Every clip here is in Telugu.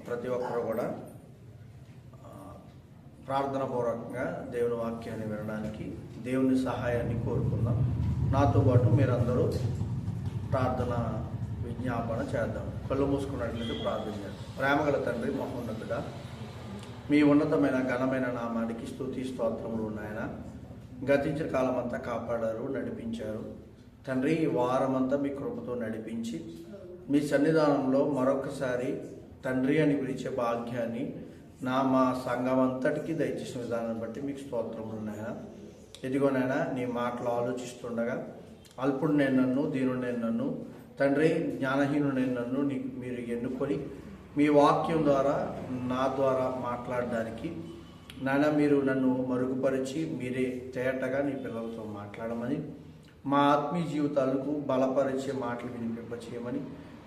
ప్రతి ఒక్కరు కూడా ప్రార్థన పూర్వకంగా దేవుని వాక్యాన్ని వినడానికి దేవుని సహాయాన్ని కోరుకుందాం. నాతో పాటు మీరందరూ ప్రార్థన విజ్ఞాపన చేద్దాం. కళ్ళు మూసుకున్నట్లయితే ప్రార్థన చేద్దాం. ప్రేమగల తండ్రి, మహోన్నతుడా, మీ ఉన్నతమైన ఘనమైన నామానికి స్తుతి స్తోత్రములు ఉన్నాయన. గతించిన కాలం అంతా కాపాడారు, నడిపించారు తండ్రి. ఈ వారమంతా మీ కృపతో నడిపించి మీ సన్నిధానంలో మరొకసారి తండ్రి అని పిలిచే భాగ్యాన్ని మా సంఘం అంతటికీ దయచేసిన విధానం బట్టి మీకు స్తోత్రములు ఉన్నాయన. ఇదిగోనైనా నీ మాటలు ఆలోచిస్తుండగా అల్పుడు నేను నన్ను, దీనుడు నేను నన్ను, తండ్రి జ్ఞానహీనుడు నేను నన్ను మీరు ఎన్నుకొని మీ వాక్యం ద్వారా నా ద్వారా మాట్లాడడానికి నాయన మీరు నన్ను మరుగుపరిచి మీరే తేటగా నీ పిల్లలతో మాట్లాడమని, మా ఆత్మీయ జీవితాలకు బలపరిచే మాటలు వినిపింపచేయమని,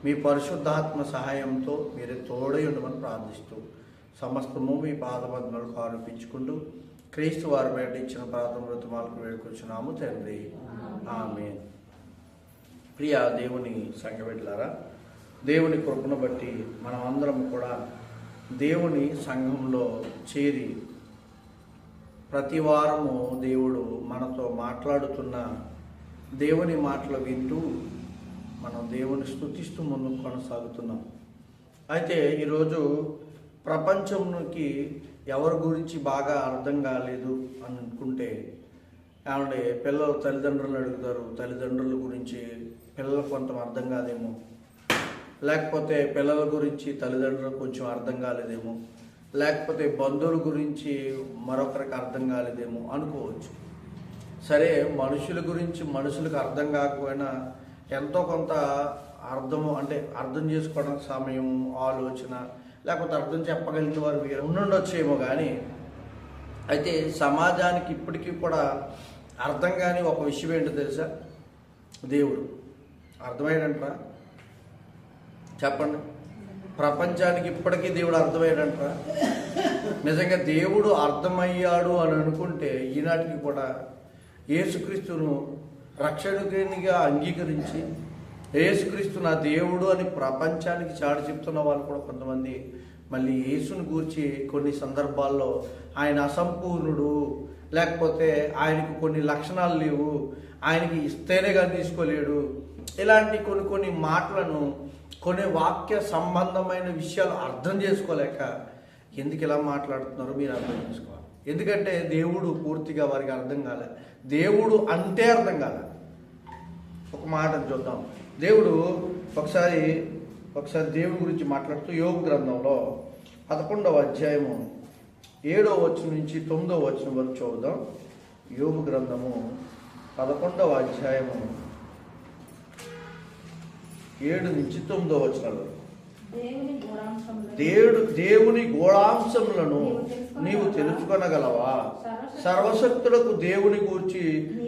మీ పరిశుద్ధాత్మ సహాయంతో మీరే తోడై ఉండమని ప్రార్థిస్తూ సమస్తము మీ పాదపద్మలకు ఆరోపించుకుంటూ క్రీస్తు వారి బయట ఇచ్చిన ప్రార్థన మృతమాలకు వేడుకొచ్చున్నాము తండ్రి, ఆమేన్. ప్రియ దేవుని సంఘబిడ్డలారా, దేవుని కృపను బట్టి మనం అందరం కూడా దేవుని సంఘంలో చేరి ప్రతి వారము దేవుడు మనతో మాట్లాడుతున్న దేవుని మాటలు వింటూ మనం దేవుని స్తుతిస్తూ ముందుకు కొనసాగుతున్నాం. అయితే ఈరోజు ప్రపంచంకి ఎవరి గురించి బాగా అర్థం కాలేదు అని అనుకుంటే ఏమంటే పిల్లలు తల్లిదండ్రులను అడుగుతారు, తల్లిదండ్రుల గురించి పిల్లలకు కొంత అర్థం కాదేమో, లేకపోతే పిల్లల గురించి తల్లిదండ్రులకు కొంచెం అర్థం కాలేదేమో, లేకపోతే బంధువుల గురించి మరొకరికి అర్థం కాలేదేమో అనుకోవచ్చు. సరే, మనుషుల గురించి మనుషులకు అర్థం కాకపోయినా ఎంతో కొంత అర్థం చేసుకోవడానికి సమయం, ఆలోచన, లేకపోతే అర్థం చెప్పగలిగిన వారు ఉండొచ్చేమో. కానీ అయితే సమాజానికి ఇప్పటికీ కూడా అర్థం కాని ఒక విషయం ఏంటో తెలుసా? దేవుడు అర్థమయ్యాడంటరా? చెప్పండి. ప్రపంచానికి ఇప్పటికీ దేవుడు అర్థమయ్యాడంటరా? నిజంగా దేవుడు అర్థమయ్యాడు అని అనుకుంటే ఈనాటికి కూడా యేసుక్రీస్తును రక్షకునిగా అంగీకరించి యేసుక్రీస్తు నా దేవుడు అని ప్రపంచానికి చాటి చెప్తున్న వాళ్ళు కూడా కొంతమంది మళ్ళీ యేసుని గూర్చి కొన్ని సందర్భాల్లో ఆయన అసంపూర్ణుడు, లేకపోతే ఆయనకు కొన్ని లక్షణాలు లేవు, ఆయనకి ఇస్తేనే కానీ తీసుకోలేడు, ఇలాంటి కొన్ని మాటలను, కొన్ని వాక్య సంబంధమైన విషయాలు అర్థం చేసుకోలేక ఎందుకు ఇలా మాట్లాడుతున్నారో మీరు అర్థం చేసుకోవాలి. ఎందుకంటే దేవుడు పూర్తిగా వారికి అర్థం కాలే. దేవుడు అంటే అర్థం కాలే. ఒక మాట చూద్దాం. దేవుడు ఒకసారి దేవుడి గురించి మాట్లాడుతూ యోబు గ్రంథంలో 11వ అధ్యాయము 7వ వచనం నుంచి 9వ వచనం వరకు చూద్దాం. యోబు గ్రంథము 11వ అధ్యాయము 7 నుంచి 9వ వచనాల వరకు. దేవుని గూఢాంశములను నీవు తెలుసుకొనగలవా? సర్వశక్తులకు దేవుని గూర్చి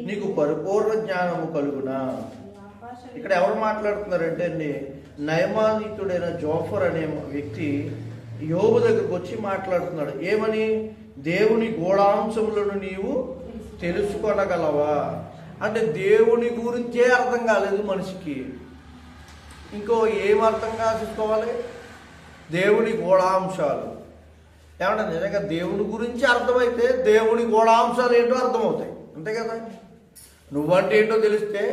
నీకు పరిపూర్ణ జ్ఞానము కలుగునా? ఇక్కడ ఎవరు మాట్లాడుతున్నారంటే నయమానీతుడైన జోఫర్ అనే వ్యక్తి యోబు దగ్గరకు వచ్చి మాట్లాడుతున్నాడు. ఏమని? దేవుని గూఢాంశములను నీవు తెలుసుకొనగలవా అంటే దేవుని గురించే అర్థం కాలేదు మనిషికి. ఇంకో ఏం అర్థం కాసుకోవాలి? దేవుని గూఢాంశాలు. ఏమంటే నిజంగా దేవుని గురించి అర్థమైతే దేవుని గూఢాంశాలు ఏంటో అర్థమవుతాయి, అంతే కదా? నువ్వంటే ఏంటో తెలిస్తే,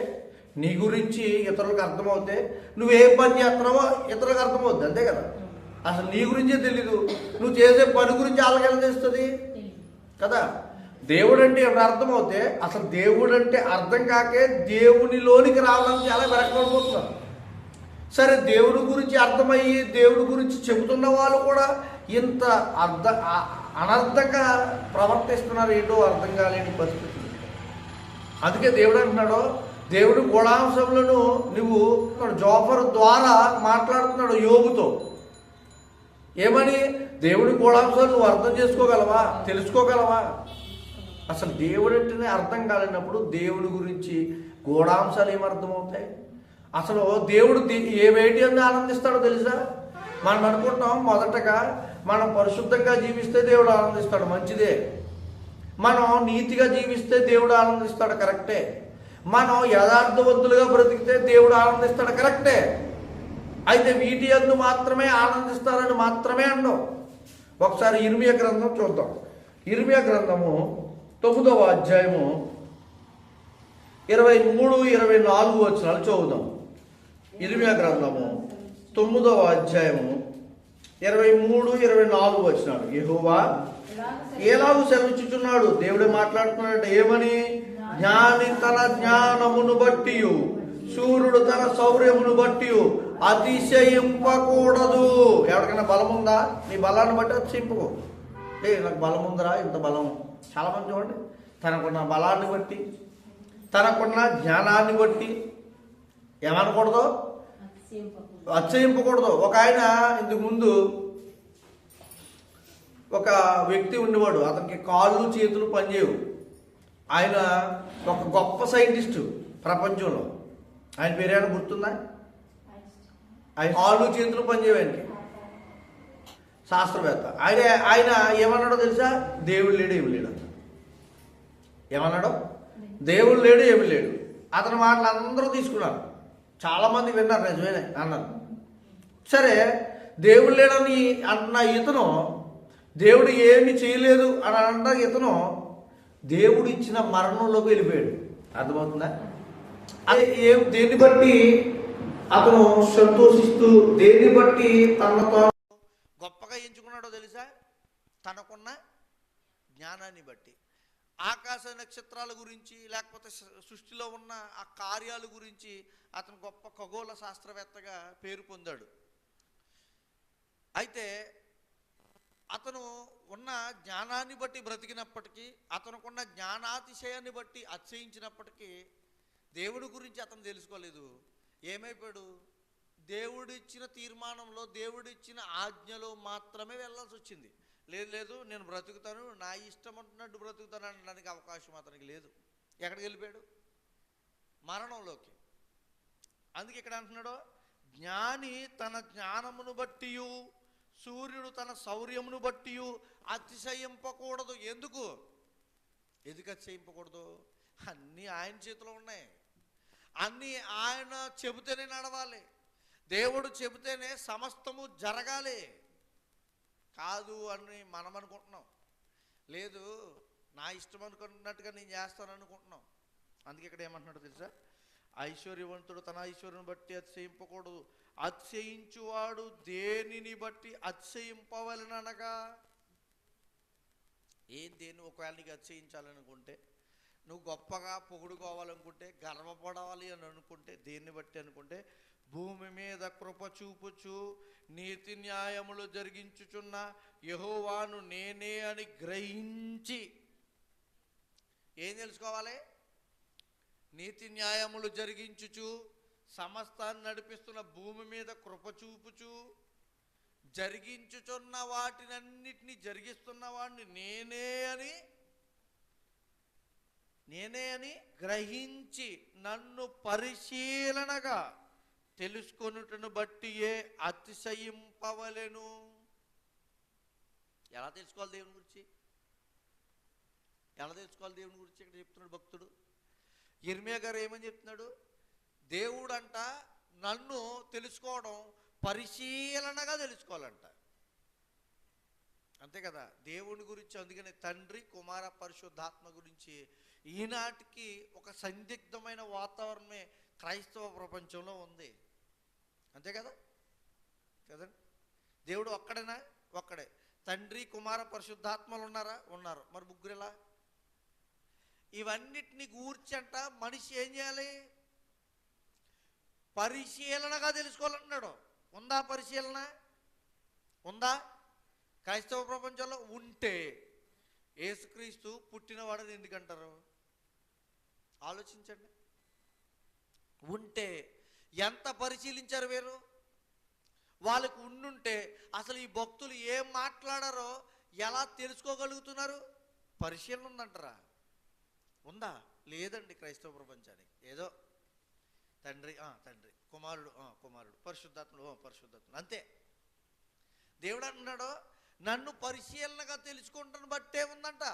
నీ గురించి ఇతరులకు అర్థమవుతే, నువ్వే పని చేస్తున్నావో ఇతరులకు అర్థమవుతుంది, అంతే కదా? అసలు నీ గురించే తెలీదు, నువ్వు చేసే పని గురించి వాళ్ళకి ఎలా తెలుస్తుంది కదా? దేవుడు అంటే ఎవరు అర్థమవుతే, అసలు దేవుడు అంటే అర్థం కాకే దేవునిలోనికి రావాలని చాలా వెనకబడిపోతున్నారు. సరే, దేవుడి గురించి అర్థమయ్యి దేవుడి గురించి చెబుతున్న వాళ్ళు కూడా ఇంత అనర్థంగా ప్రవర్తిస్తున్నారు, ఏంటో అర్థం కాలేని పరిస్థితి. అందుకే దేవుడు అంటున్నాడు, దేవుడు గూఢాంశములను నువ్వు జోఫర్ ద్వారా మాట్లాడుతున్నాడు యోబుతో. ఏమని? దేవుడి గూఢాంశాలు నువ్వు అర్థం చేసుకోగలవా, తెలుసుకోగలవా? అసలు దేవుడు అంటేనే అర్థం కాలేనప్పుడు దేవుడి గురించి గూఢాంశాలు ఏమర్థమవుతాయి? అసలు దేవుడు ఏవేటి అని ఆనందిస్తాడో తెలుసా? మనం అనుకుంటాం మొదటగా మనం పరిశుద్ధంగా జీవిస్తే దేవుడు ఆనందిస్తాడు, మంచిదే. మనం నీతిగా జీవిస్తే దేవుడు ఆనందిస్తాడు, కరెక్టే. మనం యథార్థవంతులుగా బ్రతికితే దేవుడు ఆనందిస్తాడు, కరెక్టే. అయితే వీటి యందు మాత్రమే ఆనందిస్తారని మాత్రమే అండం. ఒకసారి ఇర్మియా గ్రంథం చూద్దాం. ఇర్మియా గ్రంథము 9వ అధ్యాయము 23-24 వచనాలు చదువుదాం. ఇర్మియా గ్రంథము 9వ అధ్యాయము 23-24 వచనాలు. యెహోవా ఎలాగూ సెలవిచ్చుచున్నాడు, దేవుడే మాట్లాడుతున్నాడు. ఏమని? జ్ఞాని తన జ్ఞానమును బట్టి, సూర్యుడు తన శౌర్యమును బట్టి అతిశయింపకూడదు. ఎవరికైనా బలం ఉందా? నీ బలాన్ని బట్టి అతిశయింపకు. నాకు బలం ఉందిరా, ఇంత బలం. చాలా మంది చూడండి, తనకున్న బలాన్ని బట్టి, తనకున్న జ్ఞానాన్ని బట్టి ఏమనకూడదు, అతిశయింపకూడదు. ఒక ఆయన ఇంతకు ముందు ఒక వ్యక్తి ఉండేవాడు, అతనికి కాళ్ళు చేతులు పనిచేయవు. ఆయన ఒక గొప్ప సైంటిస్టు ప్రపంచంలో. ఆయన పేరేమైనా గుర్తుందా? ఆయన కాళ్ళు చేతులు పనిచేయవు ఆయనకి, శాస్త్రవేత్త. ఆయన ఏమన్నాడో తెలుసా? దేవుడు లేడు, ఏమి లేడు. ఏమన్నాడు? దేవుడు లేడు, ఏమి లేడు. అతని మాటలు అందరూ తీసుకున్నారు, చాలామంది విన్నారు, నిజమేనే అన్నారు. సరే, దేవుడు లేడని అన్న ఇతను, దేవుడు ఏమి చేయలేదు అని అన్న ఇతను దేవుడు ఇచ్చిన మరణంలోకి వెళ్ళిపోయాడు. అర్థమవుతుందా? అది దేన్ని బట్టి అతను సంతోషిస్తూ, దేన్ని బట్టి తనతో గొప్పగా ఎంచుకున్నాడో తెలుసా? తనకున్న జ్ఞానాన్ని బట్టి. ఆకాశ నక్షత్రాల గురించి, లేకపోతే సృష్టిలో ఉన్న ఆ కార్యాల గురించి అతను గొప్ప ఖగోళ శాస్త్రవేత్తగా పేరు పొందాడు. అయితే అతను ఉన్న జ్ఞానాన్ని బట్టి బ్రతికినప్పటికీ, అతనుకున్న జ్ఞానాతిశయాన్ని బట్టి అతిశయించినప్పటికీ దేవుడి గురించి అతను తెలుసుకోలేదు. ఏమైపోయాడు? దేవుడిచ్చిన తీర్మానంలో, దేవుడిచ్చిన ఆజ్ఞలో మాత్రమే వెళ్ళాల్సి వచ్చింది. లేదు నేను బ్రతుకుతాను, నా ఇష్టం అంటున్నట్టు బ్రతుకుతాను అనడానికి అవకాశం అతనికి లేదు. ఎక్కడికి వెళ్ళిపోయాడు? మరణంలోకి. అందుకే ఇక్కడ అంటున్నాడు, జ్ఞాని తన జ్ఞానమును బట్టి, సూర్యుడు తన శౌర్యమును బట్టి అతిశయింపకూడదు. ఎందుకు అతిశయింపకూడదు? అన్నీ ఆయన చేతిలో ఉన్నాయి. అన్నీ ఆయన చెబితేనే నడవాలి. దేవుడు చెబితేనే సమస్తము జరగాలి. కాదు అని మనం అనుకుంటున్నాం. లేదు, నా ఇష్టం అనుకున్నట్టుగా నేను చేస్తాను అనుకుంటున్నాం. అందుకే ఇక్కడ ఏమంటున్నాడు తెలుసా? ఐశ్వర్యవంతుడు తన ఐశ్వర్యం బట్టి అతిశయింపకూడదు. అతిశయించువాడు దేనిని బట్టి అతిశయింపవలనగా? దేన్ని ఒకవేళ నీకు అతిశయించాలనుకుంటే, నువ్వు గొప్పగా పొగుడుకోవాలనుకుంటే, గర్వపడాలి అని అనుకుంటే, దేన్ని బట్టి అనుకుంటే, భూమి మీద కృప చూపుచు నీతి న్యాయములు జరిగించుచున్న యెహోవాను నేనే అని గ్రహించి. ఏం తెలుసుకోవాలి? నీతి న్యాయములు జరిగించుచు, సమస్తాన్ని నడిపిస్తున్న భూమి మీద కృప చూపుచు, జరిగించుచున్న వాటినన్నిటినీ జరిగిస్తున్న వాడిని నేనే అని గ్రహించి నన్ను పరిశీలనగా తెలుసుకొనుటను బట్టియే అతిశయింపవలెను. ఎలా తెలుసుకోవాలి దేవుని గురించి? ఎలా తెలుసుకోవాలి దేవుని గురించి? ఇక్కడ చెప్తున్నాడు భక్తుడు. ఇర్మియా గారు ఏమని చెప్తున్నాడు? దేవుడు అంట నన్ను తెలుసుకోవడం పరిశీలనగా తెలుసుకోవాలంట. అంతే కదా? దేవుని గురించి అందుకనే తండ్రి, కుమార, పరిశుద్ధాత్మ గురించి ఈనాటికి ఒక సందిగ్ధమైన వాతావరణమే క్రైస్తవ ప్రపంచంలో ఉంది. అంతే కదా? కదండి. దేవుడు ఒక్కడేనా? ఒక్కడే. తండ్రి, కుమార, పరిశుద్ధాత్మలు ఉన్నారా? ఉన్నారు. మరి ముగ్గురు ఎలా? ఇవన్నిటిని గూర్చి అంట మనిషి ఏం చేయాలి? పరిశీలనగా తెలుసుకోవాలంటున్నాడు. ఉందా పరిశీలన? ఉందా? క్రైస్తవ ప్రపంచంలో ఉంటే యేసుక్రీస్తు పుట్టినవాడని ఎందుకంటారు? ఆలోచించండి. ఉంటే ఎంత పరిశీలించారు వీరు? వాళ్ళకు ఉండుంటే అసలు ఈ భక్తులు ఏం మాట్లాడారో ఎలా తెలుసుకోగలుగుతున్నారు? పరిశీలన ఉందంటారా? ఉందా? లేదండి. క్రైస్తవ ప్రపంచానికి ఏదో తండ్రి తండ్రి, కుమారుడు కుమారుడు, పరిశుద్ధాత్ముడు పరిశుద్ధాత్ముడు, అంతే. దేవుడు అంటున్నాడు నన్ను పరిశీలనగా తెలుసుకుంటాను బట్టే ఉందంట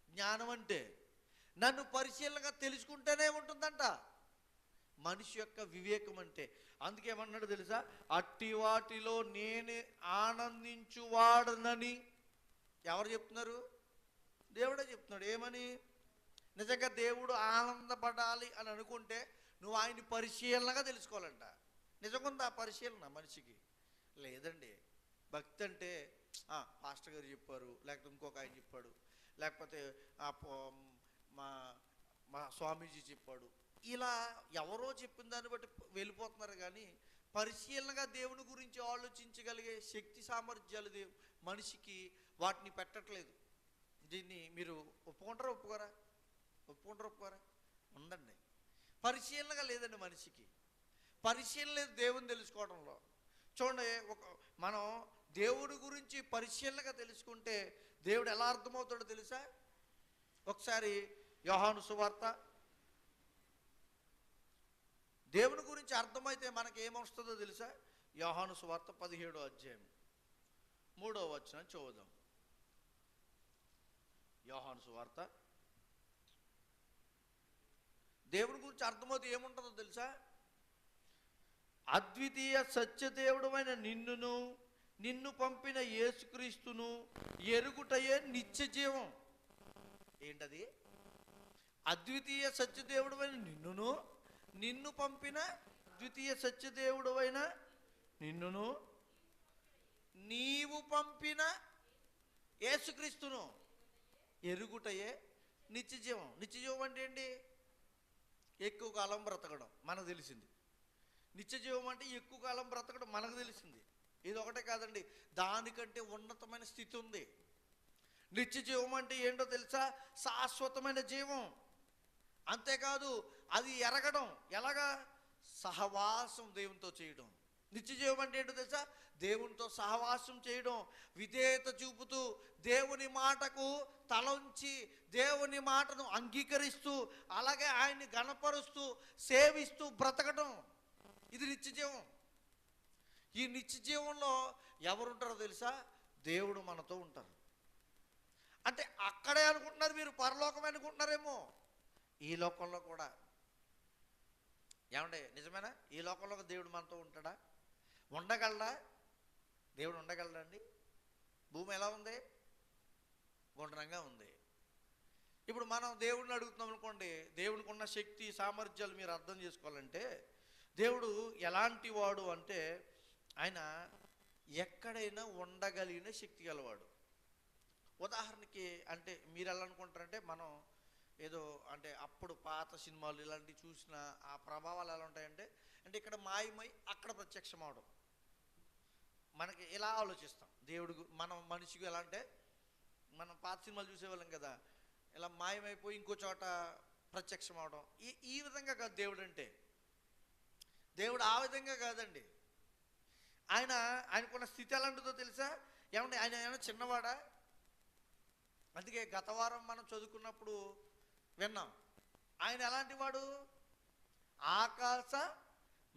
జ్ఞానం. అంటే నన్ను పరిశీలనగా తెలుసుకుంటేనే ఉంటుందంట. మనిషి యొక్క వివేకం అంటే. అందుకేమన్నాడు తెలుసా? అట్టి వాటిలో నేను ఆనందించువాడనని. ఎవరు చెప్తున్నారు? దేవుడే చెప్తున్నాడు. ఏమని? నిజంగా దేవుడు ఆనందపడాలి అని అనుకుంటే నువ్వు ఆయన్ని పరిశీలనగా తెలుసుకోవాలంట. నిజంగా ఉందా పరిశీలన మనిషికి? లేదండి. భక్తి అంటే పాస్టర్ గారు చెప్పారు, లేకపోతే ఇంకొక ఆయన చెప్పాడు, లేకపోతే మా మా స్వామీజీ చెప్పాడు, ఇలా ఎవరో చెప్పిన దాన్ని బట్టి వెళ్ళిపోతున్నారు. కానీ పరిశీలనగా దేవుని గురించి ఆలోచించగలిగే శక్తి సామర్థ్యాలు మనిషికి వాటిని పెట్టట్లేదు. దీన్ని మీరు ఒప్పుకుంటారా ఒప్పుకోరా? ఒప్పుకోరా? ఉందండి. పరిశీలనగా లేదండి మనిషికి. పరిశీలన లేదు దేవుని తెలుసుకోవడంలో. చూడండి, మనం దేవుడి గురించి పరిశీలనగా తెలుసుకుంటే దేవుడు ఎలా అర్థమవుతాడో తెలుసా? ఒకసారి యోహాను సువార్త, దేవుని గురించి అర్థమైతే మనకి ఏమొస్తుందో తెలుసా? యోహాను సువార్త 17వ అధ్యాయం 3వ వచనం చూద్దాం. యోహాను సువార్త, దేవుని గురించి అర్థమవుతే ఏముంటుందో తెలుసా? అద్వితీయ సత్యదేవుడమైన నిన్ను పంపిన యేసుక్రీస్తును ఎరుగుటయే నిత్య జీవం. ఏంటది? అద్వితీయ సత్యదేవుడమైన నిన్ను పంపిన ద్వితీయ సత్యదేవుడమైన నీవు పంపిన యేసుక్రీస్తును ఎరుగుటయే నిత్య జీవం. నిత్య జీవం అంటే ఏంటి? ఎక్కువ కాలం బ్రతకడం మనకు తెలిసింది. నిత్య జీవం అంటే ఎక్కువ కాలం బ్రతకడం మనకు తెలిసింది. ఇది ఒకటే కాదండి, దానికంటే ఉన్నతమైన స్థితి ఉంది. నిత్య జీవం అంటే ఏంటో తెలుసా? శాశ్వతమైన జీవం. అంతేకాదు అది ఎరగడం ఎలాగా? సహవాసం దేవునితో చేయడం. నిత్య జీవం అంటే ఏంటో తెలుసా? దేవునితో సహవాసం చేయడం, విధేయత చూపుతూ దేవుని మాటకు తలంచి దేవుని మాటను అంగీకరిస్తూ అలాగే ఆయన్ని గణపరుస్తూ సేవిస్తూ బ్రతకడం. ఇది నిత్య జీవం. ఈ నిత్య జీవంలో ఎవరుంటారో తెలుసా? దేవుడు మనతో ఉంటారు. అంటే అక్కడే అనుకుంటున్నారు మీరు, పరలోకమే అనుకుంటున్నారేమో. ఈ లోకంలో కూడా ఏమండి నిజమేనా? ఈ లోకంలో దేవుడు మనతో ఉంటాడా? ఉండగలడా? దేవుడు ఉండగలడా అండి? భూమి ఎలా ఉంది? గుండ్రంగా ఉంది. ఇప్పుడు మనం దేవుడిని అడుగుతున్నాం అనుకోండి, దేవుడికి ఉన్న శక్తి సామర్థ్యాలు మీరు అర్థం చేసుకోవాలంటే దేవుడు ఎలాంటి వాడు అంటే ఆయన ఎక్కడైనా ఉండగలిగిన శక్తి గలవాడు. ఉదాహరణకి అంటే మీరు ఎలా అనుకుంటారంటే, మనం ఏదో అంటే అప్పుడు పాత సినిమాలు ఇలాంటివి చూసిన ఆ ప్రభావాలు ఎలా ఉంటాయంటే, అంటే ఇక్కడ మాయమై అక్కడ ప్రత్యక్షం అవడం. మనకి ఇలా ఆలోచిస్తాం. దేవుడు మనం మనిషికి ఎలా అంటే, మనం పాత సినిమాలు చూసేవాళ్ళం కదా, ఇలా మాయమైపోయి ఇంకో చోట ప్రత్యక్షం అవడం. ఈ విధంగా కాదు దేవుడు అంటే. దేవుడు ఆ విధంగా కాదండి. ఆయనకున్న స్థితి ఎలాంటిదో తెలుసా? ఏమంటే ఆయన ఏమైనా చిన్నవాడా? అందుకే గత వారం మనం చదువుకున్నప్పుడు విన్నాం, ఆయన ఎలాంటి వాడు?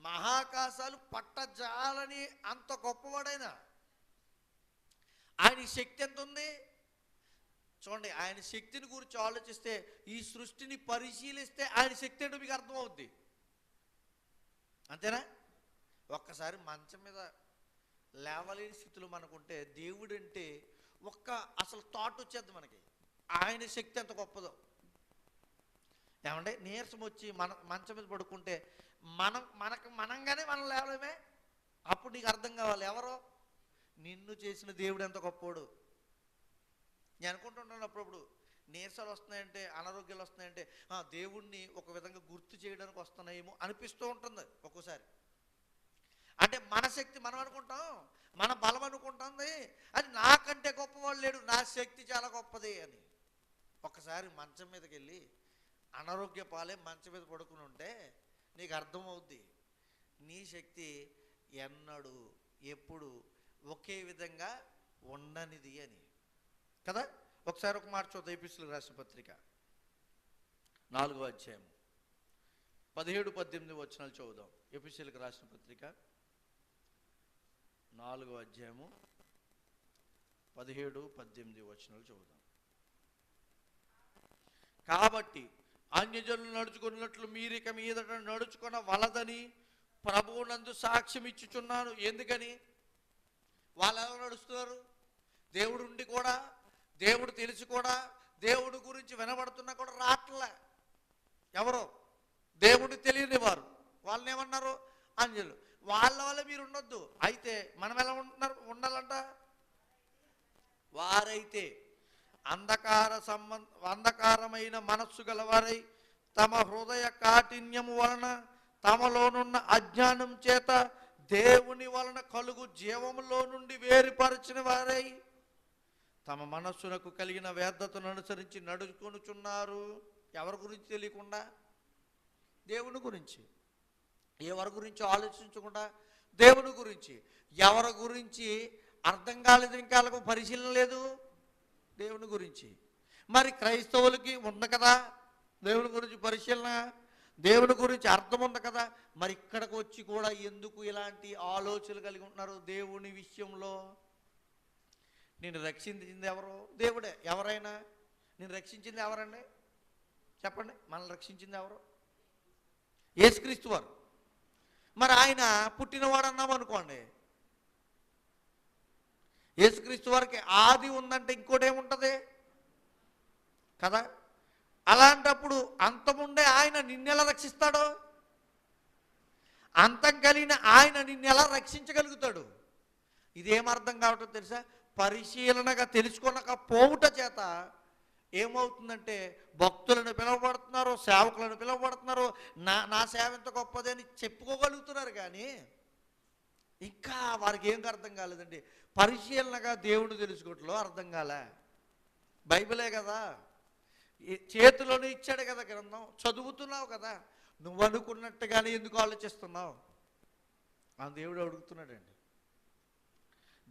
మహాకాశాలు పట్టజాలని అంత గొప్పవాడైనా. ఆయన శక్తి ఎంత ఉంది చూడండి. ఆయన శక్తిని గురించి ఆలోచిస్తే, ఈ సృష్టిని పరిశీలిస్తే ఆయన శక్తి ఏంటో మీకు అర్థమవుద్ది. అంతేనా? ఒక్కసారి మంచం మీద లేవలేని స్థితిలో మనకుంటే దేవుడు అంటే అసలు థాట్ వచ్చేద్ది మనకి, ఆయన శక్తి ఎంత గొప్పదో. ఏమంటే నీరసం వచ్చి మంచం మీద పడుకుంటే మనంగానే మనం లేవలేమే. అప్పుడు నీకు అర్థం కావాలి, ఎవరో నిన్ను చేసిన దేవుడు ఎంత గొప్పోడు. నేను అనుకుంటున్నాను అప్పుడప్పుడు, నీరసాలు వస్తున్నాయంటే, అనారోగ్యాలు వస్తున్నాయంటే దేవుణ్ణి ఒక విధంగా గుర్తు చేయడానికి వస్తున్నాయేమో అనిపిస్తూ ఉంటుంది ఒక్కోసారి. అంటే మన శక్తి మనం అనుకుంటాం, మన బలం అనుకుంటుంది, అది నాకంటే గొప్పవాడు లేడు, నా శక్తి చాలా గొప్పది అని. ఒకసారి మంచం మీదకి వెళ్ళి అనారోగ్య పాలే మంచం మీద పడుకుని ఉంటే నీకు అర్థమవుద్ది, నీ శక్తి ఎన్నడూ ఎప్పుడు ఒకే విధంగా ఉండనిది అని కదా. ఒకసారి ఒక మాట చూద్దాం. ఎఫెసీయులకు రాసిన పత్రిక 4వ అధ్యాయం 17-18 వచనాలు చదువుదాం. ఎఫెసీయులకు రాసిన పత్రిక 4వ అధ్యాయము 17-18 వచనాలు చదువుదాం. కాబట్టి అన్యజనులు నడుచుకున్నట్లు మీరిక మీదట నడుచుకున్న వలదని ప్రభువునందు సాక్ష్యం ఇచ్చుచున్నాను. ఎందుకని? వాళ్ళు ఎలా నడుస్తున్నారు? దేవుడు ఉండి కూడా, దేవుడు తెలిసి కూడా, దేవుడి గురించి వినబడుతున్నా కూడా రాట్లే. ఎవరో దేవుడిని తెలియని వారు, వాళ్ళని ఏమన్నారు? అంజలు. వాళ్ళ వల్ల మీరు ఉండొద్దు. అయితే మనం ఎలా ఉండాలంట? వారైతే అంధకారమైన మనస్సు గలవారై తమ హృదయ కాఠిన్యము వలన తమలోనున్న అజ్ఞానం చేత దేవుని వలన కలుగు జీవములో నుండి వేరుపరచిన వారై తమ మనస్సునకు కలిగిన వ్యర్థతను అనుసరించి నడుచుకొనుచున్నారు. ఎవరి గురించి తెలియకుండా? దేవుని గురించి. ఎవరి గురించి ఆలోచించకుండా దేవుని గురించి. ఎవరి గురించి అర్థం కాలేదు, ఇంకా పరిశీలన లేదు దేవుని గురించి. మరి క్రైస్తవులకి ఉంది కదా దేవుని గురించి పరిశీలన, దేవుని గురించి అర్థం ఉంది కదా. మరి ఇక్కడికి వచ్చి కూడా ఎందుకు ఇలాంటి ఆలోచనలు కలిగి ఉంటున్నారు దేవుని విషయంలో? నేను రక్షించింది ఎవరు? దేవుడే. ఎవరైనా నేను రక్షించింది ఎవరండి? చెప్పండి. మనల్ని రక్షించింది ఎవరు? యేసుక్రీస్తు వారు. మరి ఆయన పుట్టినవాడు అన్నాం అనుకోండి, యేసుక్రీస్తు వారికి ఆది ఉందంటే ఇంకోటి ఏముంటుంది కదా. అలాంటప్పుడు అంతముండే ఆయన నిన్నెలా రక్షిస్తాడో? అంతం కలిగిన ఆయన నిన్నెలా రక్షించగలుగుతాడు? ఇదేం అర్థం కావటం తెలుసా? పరిశీలనగా తెలుసుకొనక పోవుట చేత ఏమవుతుందంటే భక్తులను పిలువబడుతున్నారు, సేవకులను పిలువబడుతున్నారు, నా సేవ ఎంత గొప్పది అని చెప్పుకోగలుగుతున్నారు. కానీ ఇంకా వారికి ఏం అర్థం కాలేదండి. పరిశీలనగా దేవుడు తెలుసుకోవట్లో అర్థం కాలే. బైబిలే కదా, చేతిలోనే ఇచ్చాడు కదా గ్రంథం, చదువుతున్నావు కదా, నువ్వు అనుకున్నట్టుగానే ఎందుకు ఆలోచిస్తున్నావు అని దేవుడు అడుగుతున్నాడండి.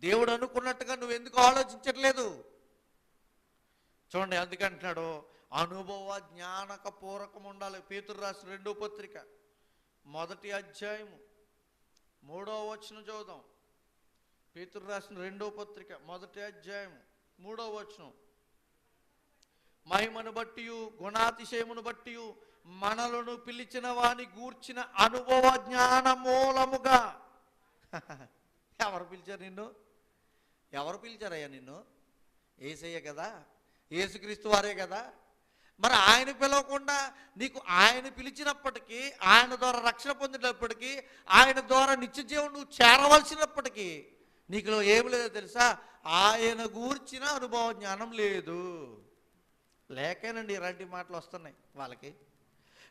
దేవుడు అనుకున్నట్టుగా నువ్వు ఎందుకు ఆలోచించట్లేదు? చూడండి, అందుకంటున్నాడు అనుభవ జ్ఞానక పూరకం ఉండాలి. పేతురు రాసిన 2వ పత్రిక 1వ అధ్యాయము 3వ వచనం చదువుదాం. పేతురు రాసిన 2వ పత్రిక 1వ అధ్యాయము 3వ వచనం. మహిమను బట్టి గుణాతిశయమును బట్టి మనలను పిలిచిన వాని గూర్చిన అనుభవ జ్ఞాన మూలముగా. ఎవరు పిలిచారు నిన్ను? ఎవరు పిలిచారయ్యా నిన్ను? యేసయ్య కదా, యేసుక్రీస్తు వారే కదా. మరి ఆయన పిలవకుండా నీకు ఆయన పిలిచినప్పటికీ, ఆయన ద్వారా రక్షణ పొందినప్పటికీ, ఆయన ద్వారా నిత్య జీవం నువ్వు చేరవలసినప్పటికీ నీకులో ఏమి లేదో తెలుసా? ఆయన గూర్చిన అనుభవ జ్ఞానం లేదు. లేకేనండి ఇలాంటి మాటలు వస్తున్నాయి వాళ్ళకి.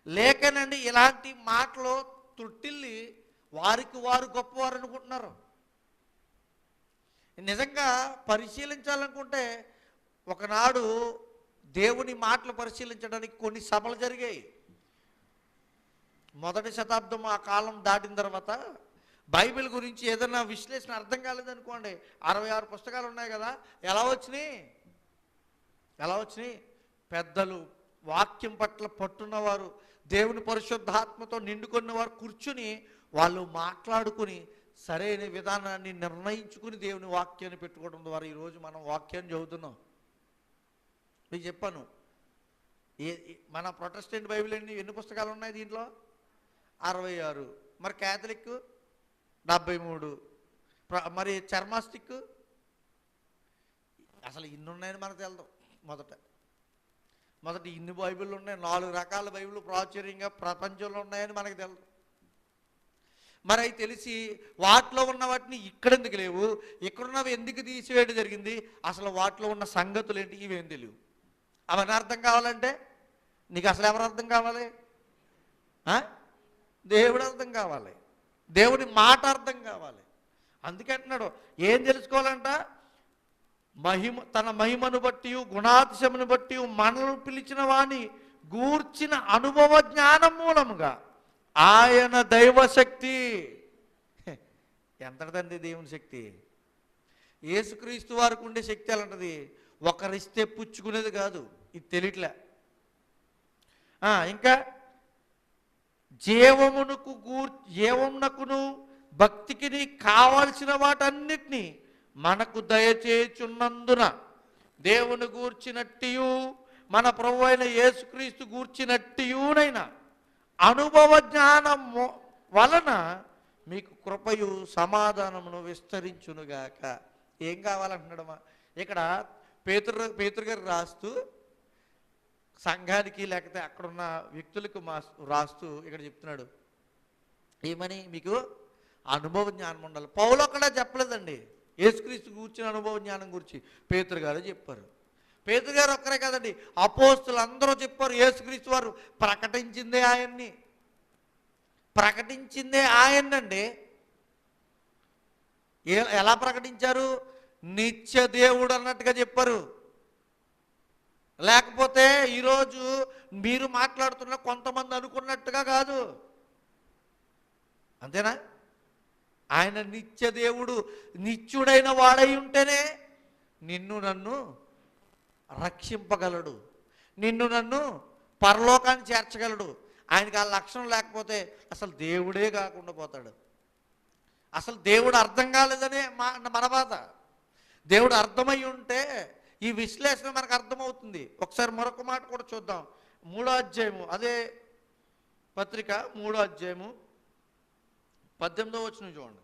లేకనండి ఇలాంటి మాటలు తొట్టిల్లి వారికి వారు గొప్పవారు అనుకుంటున్నారు. నిజంగా పరిశీలించాలనుకుంటే ఒకనాడు దేవుని మాటలు పరిశీలించడానికి కొన్ని సభలు జరిగాయి. 1వ శతాబ్దం ఆ కాలం దాటిన తర్వాత బైబిల్ గురించి ఏదైనా విశ్లేషణ అర్థం కాలేదనుకోండి, 66 పుస్తకాలు ఉన్నాయి కదా, ఎలా వచ్చినాయి? పెద్దలు, వాక్యం పట్ల పట్టున్నవారు, దేవుని పరిశుద్ధాత్మతో నిండుకున్నవారు కూర్చుని వాళ్ళు మాట్లాడుకుని సరైన విధానాన్ని నిర్ణయించుకుని దేవుని వాక్యాన్ని పెట్టుకోవడం ద్వారా ఈరోజు మనం వాక్యాన్ని చదువుతున్నాం. మీకు చెప్పాను, మన ప్రొటెస్టెంట్ బైబిల్ ఎన్ని పుస్తకాలు ఉన్నాయి దీంట్లో? 66. మరి క్యాథలిక్ 73. మరి చర్మాస్టిక్ అసలు ఇన్ని ఉన్నాయని మనకు తెలదు. మొదట ఇన్ని బైబిళ్ళు ఉన్నాయి, 4 రకాల బైబిల్ ప్రాచుర్యంగా ప్రపంచంలో ఉన్నాయని మనకు తెలదు. మరి అవి తెలిసి వాటిలో ఉన్న వాటిని ఇక్కడెందుకు లేవు, ఇక్కడున్నవి ఎందుకు తీసివేయడం జరిగింది, అసలు వాటిలో ఉన్న సంగతులు ఏంటి, ఇవేం తెలియవు. అవన్నీ అర్థం కావాలంటే నీకు అసలు ఎవరు అర్థం కావాలి? దేవుడు అర్థం కావాలి, దేవుని మాట అర్థం కావాలి. అందుకే అంటున్నాడు ఏం తెలుసుకోవాలంట? తన మహిమను బట్టి గుణాతిశమును బట్టి మనల్ని పిలిచిన వాని గూర్చిన అనుభవ జ్ఞానం మూలముగా ఆయన దైవశక్తి. ఎంతటిదండి దేవుని శక్తి? యేసుక్రీస్తు వారికి ఉండే శక్తి అలాంటిది. ఒకరిస్తే పుచ్చుకునేది కాదు, ఇది తెలియట్లే. ఇంకా జీవమునకును భక్తికి కావాల్సిన వాటన్నిటినీ మనకు దయచేయుచున్నందున దేవుని గూర్చినట్టియు మన ప్రభు అయిన యేసుక్రీస్తు గూర్చినట్టియునైన అనుభవ జ్ఞానం వలన మీకు కృపయు సమాధానమును విస్తరించునుగాక. ఏం కావాలంటున్నాడమ్మా ఇక్కడ పేతురు గారు రాస్తూ సంఘానికి లేకపోతే అక్కడున్న వ్యక్తులకు రాస్తూ ఇక్కడ చెప్తున్నాడు ఏమని, మీకు అనుభవ జ్ఞానం ఉండాలి. పౌలు అక్కడ చెప్పలేదండి యేసుక్రీస్తు కూర్చున్న అనుభవ జ్ఞానం గురించి, పేతురు గారు చెప్పారు. పేతురు గారు ఒక్కరే కాదండి, అపోస్తులు అందరూ చెప్పారు. యేసుక్రీస్తు వారు ప్రకటించిందే ఆయన్నండి. ఎలా ప్రకటించారు? నిత్య దేవుడు అన్నట్టుగా చెప్పారు. లేకపోతే ఈరోజు మీరు మాట్లాడుతున్న కొంతమంది అనుకున్నట్టుగా కాదు, అంతేనా? ఆయన నిత్య దేవుడు, నిత్యుడైన వాడై ఉంటేనే నిన్ను నన్ను రక్షింపగలడు, నిన్ను నన్ను పరలోకాన్ని చేర్చగలడు. ఆయనకి ఆ లక్షణం లేకపోతే అసలు దేవుడే కాకుండా పోతాడు. అసలు దేవుడు అర్థం కాలేదనే మన బాధ. దేవుడు అర్థమై ఉంటే ఈ విశ్లేషణ మనకు అర్థమవుతుంది. ఒకసారి మరొక మాట కూడా చూద్దాం. 3వ అధ్యాయము, అదే పత్రిక 3వ అధ్యాయము 18వ వచనం చూడండి.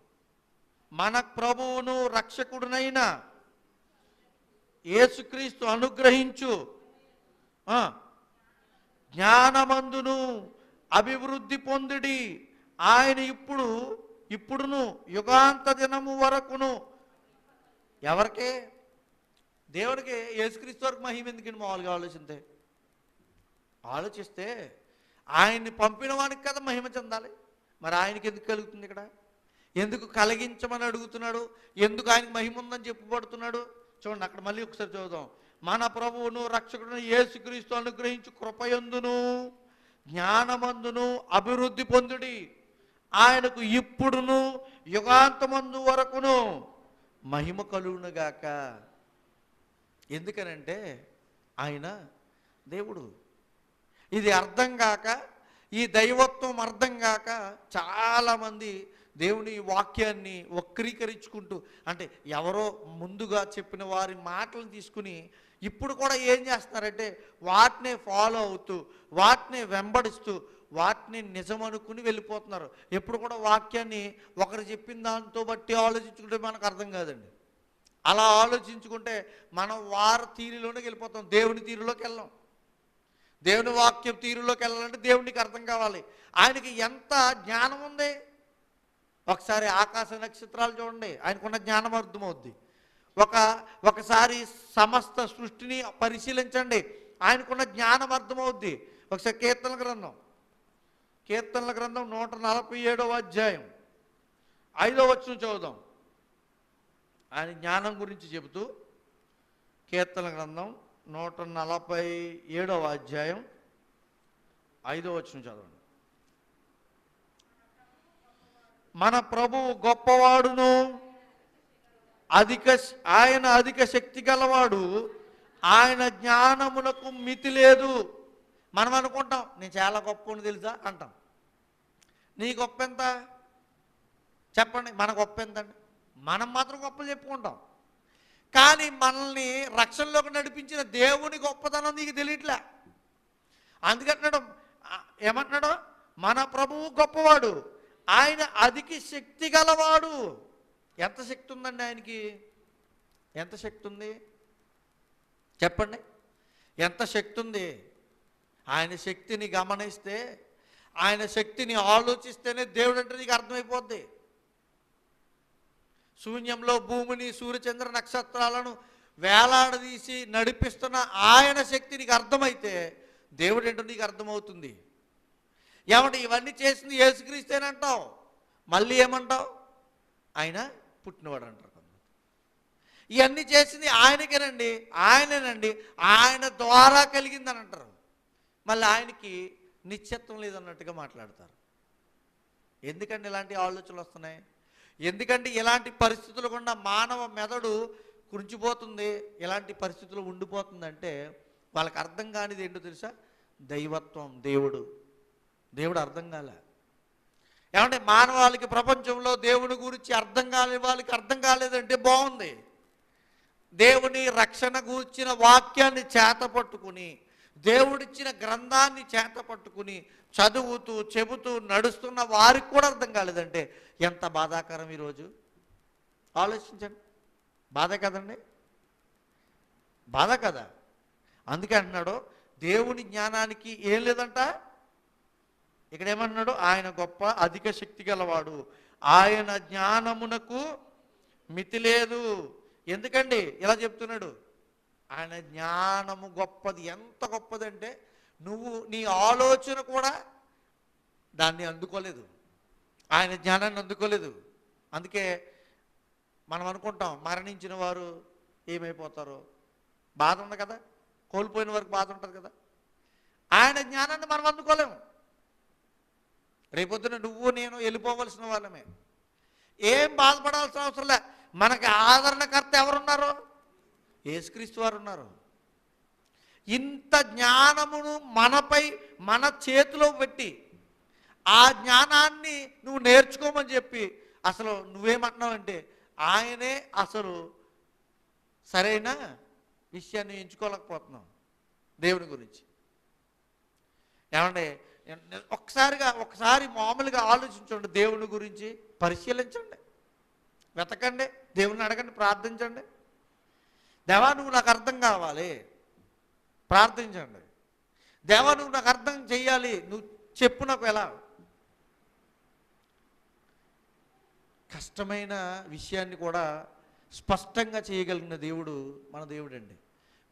మన ప్రభువును రక్షకుడునైన యేసుక్రీస్తు అనుగ్రహించు జ్ఞానమందును అభివృద్ధి పొందిడి. ఆయన ఇప్పుడును యుగాంత దినము వరకును. ఎవరికే? దేవుడికి. యేసుక్రీస్తు వరకు మహిమ ఎందుకండి? మామూలుగా ఆలోచిస్తే ఆయన్ని పంపిన వానికి కదా మహిమ చెందాలి. మరి ఆయనకి ఎందుకు కలుగుతుంది? ఇక్కడ ఎందుకు కలిగించమని అడుగుతున్నాడు? ఎందుకు ఆయనకు మహిమ ఉందని చెప్పబడుతున్నాడు? చూడండి అక్కడ మళ్ళీ ఒకసారి చదువుదాం. మన ప్రభువును రక్షకుడును యేసుక్రీస్తు అనుగ్రహించు కృపయందును జ్ఞానమందును అభివృద్ధి పొందుడి. ఆయనకు ఇప్పుడును యుగాంతమందు వరకును మహిమ కలుగునుగాక. ఎందుకనంటే ఆయన దేవుడు. ఇది అర్థం కాక, ఈ దైవత్వం అర్థం కాక చాలామంది దేవుని వాక్యాన్ని వక్రీకరించుకుంటూ, అంటే ఎవరో ముందుగా చెప్పిన వారి మాటలను తీసుకుని ఇప్పుడు కూడా ఏం చేస్తున్నారంటే వాటినే ఫాలో అవుతూ, వాటిని వెంబడిస్తూ, వాటిని నిజమనుకుని వెళ్ళిపోతున్నారు. ఎప్పుడు కూడా వాక్యాన్ని ఒకరు చెప్పిన దాంతో బట్టి ఆలోచించుకుంటే మనకు అర్థం కాదండి. అలా ఆలోచించుకుంటే మనం వారి తీరులోనే వెళ్ళిపోతాం, దేవుని తీరులోకి వెళ్ళాం. దేవుని వాక్యం తీరులోకి వెళ్ళాలంటే దేవునికి అర్థం కావాలి. ఆయనకి ఎంత జ్ఞానం ఉంది. ఒకసారి ఆకాశ నక్షత్రాలు చూడండి, ఆయనకున్న జ్ఞానం అర్థమవుద్ది. ఒకసారి సమస్త సృష్టిని పరిశీలించండి, ఆయనకున్న జ్ఞానం అర్థమవుద్ది. ఒకసారి కీర్తనల గ్రంథం 147వ అధ్యాయం 5వ వచనం చదువుదాం. ఆయన జ్ఞానం గురించి చెబుతూ కీర్తనల గ్రంథం 147వ అధ్యాయం 5వ వచనం చదవండి. మన ప్రభువు గొప్పవాడును ఆయన అధిక శక్తి గలవాడు, ఆయన జ్ఞానమునకు మితి లేదు. మనం అనుకుంటాం నేను చాలా గొప్పని తెలుసా అంటాం. నీ గొప్ప ఎంత చెప్పండి? మన గొప్ప ఎంతండి? మనం మాత్రం గొప్పలు చెప్పుకుంటాం, కానీ మనల్ని రక్షణలోకి నడిపించిన దేవుని గొప్పతనం నీకు తెలియట్లే. అందుకంటున్నాడు, ఏమంటున్నాడు? మన ప్రభువు గొప్పవాడు, ఆయన అధిక శక్తి గలవాడు. ఎంత శక్తి ఉందండి ఆయనకి? ఎంత శక్తి ఉంది చెప్పండి? ఎంత శక్తి ఉంది? ఆయన శక్తిని గమనిస్తే, ఆయన శక్తిని ఆలోచిస్తేనే దేవుడు అంటే నీకు అర్థమైపోద్ది. శూన్యంలో భూమిని, సూర్యచంద్ర నక్షత్రాలను వేలాడదీసి నడిపిస్తున్న ఆయన శక్తి నీకు అర్థమైతే దేవుడు ఏంటో నీకు అర్థమవుతుంది. ఏమంటే ఇవన్నీ చేసింది యేసుక్రీస్తేనంటావు, మళ్ళీ ఏమంటావు? ఆయన పుట్టినవాడు అంటారు. ఇవన్నీ చేసింది ఆయనకేనండి, ఆయనేనండి, ఆయన ద్వారా కలిగిందని అంటారు. మళ్ళీ ఆయనకి నిత్యత్వం లేదన్నట్టుగా మాట్లాడతారు. ఎందుకంటే ఇలాంటి ఆలోచనలు వస్తున్నాయి? ఎందుకంటే ఇలాంటి పరిస్థితులు గుండా మానవ మెదడు కురించిపోతుంది, ఇలాంటి పరిస్థితులు ఉండిపోతుందంటే వాళ్ళకి అర్థం కానిది ఏంటో తెలుసా? దైవత్వం, దేవుడు అర్థం కాలే. ఏమంటే మానవాళికి ప్రపంచంలో దేవుని గురించి అర్థం కాలే, వాళ్ళకి అర్థం కాలేదంటే బాగుంది. దేవుని రక్షణ గూర్చిన వాక్యాన్ని చేత పట్టుకుని దేవుడిచ్చిన గ్రంథాన్ని చేత పట్టుకుని చదువుతూ చెబుతూ నడుస్తున్న వారికి కూడా అర్థం కాలేదంటే ఎంత బాధాకరం ఈరోజు. ఆలోచించండి. బాధ కదండి, బాధ కదా. అందుకే అంటున్నాడు దేవుని జ్ఞానానికి ఏం లేదంట. ఇక్కడ ఏమన్నాడు, ఆయన గొప్ప అధిక శక్తి గలవాడు, ఆయన జ్ఞానమునకు మితి లేదు. ఎందుకండి ఇలా చెప్తున్నాడు? ఆయన జ్ఞానము గొప్పది. ఎంత గొప్పదంటే నువ్వు నీ ఆలోచన కూడా దాన్ని అందుకోలేదు, ఆయన జ్ఞానాన్ని అందుకోలేదు. అందుకే మనం అనుకుంటాం మరణించిన వారు ఏమైపోతారో, బాధ ఉంది కదా, కోల్పోయిన వారికి బాధ ఉంటుంది కదా. ఆయన జ్ఞానాన్ని మనం అందుకోలేము. రేపొద్దున నువ్వు నేను వెళ్ళిపోవలసిన వాళ్ళమే. ఏం బాధపడాల్సిన అవసరం లే. మనకి ఆదరణకర్త ఎవరున్నారు? యేసుక్రీస్తు వారు ఉన్నారు. ఇంత జ్ఞానమును మనపై మన చేతిలో పెట్టి ఆ జ్ఞానాన్ని నువ్వు నేర్చుకోమని చెప్పి అసలు నువ్వేమంటున్నావు అంటే ఆయనే అసలు సరైన విషయాన్ని ఎంచుకోలేకపోతున్నాం దేవుని గురించి. ఏమంటే ఒకసారి మామూలుగా ఆలోచించండి, దేవుని గురించి పరిశీలించండి, వెతకండి, దేవుని అడగండి, ప్రార్థించండి. దేవా నువ్వు నాకు అర్థం కావాలి, ప్రార్థించండి. దేవా నువ్వు నాకు అర్థం చెయ్యాలి, నువ్వు చెప్పు నాకు ఎలా. కష్టమైన విషయాన్ని కూడా స్పష్టంగా చేయగలిగిన దేవుడు మన దేవుడు అండి.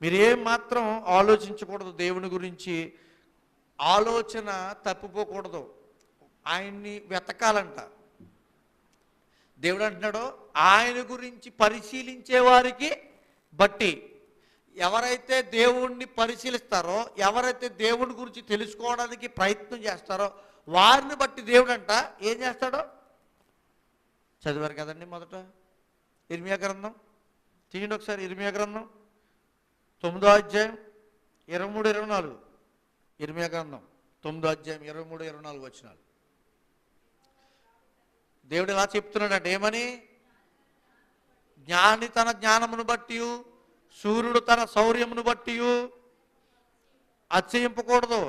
మీరేం మాత్రం ఆలోచించకూడదు దేవుని గురించి, ఆలోచన తప్పిపోకూడదు, ఆయన్ని వెతకాలంట. దేవుడు అంటున్నాడు ఆయన గురించి పరిశీలించే వారికి బట్టి. ఎవరైతే దేవుణ్ణి పరిశీలిస్తారో, ఎవరైతే దేవుని గురించి తెలుసుకోవడానికి ప్రయత్నం చేస్తారో వారిని బట్టి దేవుడు అంట ఏం చేస్తాడో చదివారు కదండి. మొదట ఇర్మియా గ్రంథం తీయండి ఒకసారి. ఇర్మియా గ్రంథం 9వ అధ్యాయం 23-24. ఇర్మియా గ్రంథం 9వ అధ్యాయం 23-24 వచనాలు. దేవుడు ఎలా చెప్తున్నాడంటే ఏమని? జ్ఞాని తన జ్ఞానమును బట్టి, సూర్యుడు తన శౌర్యమును బట్టి అతిశయింపకూడదు.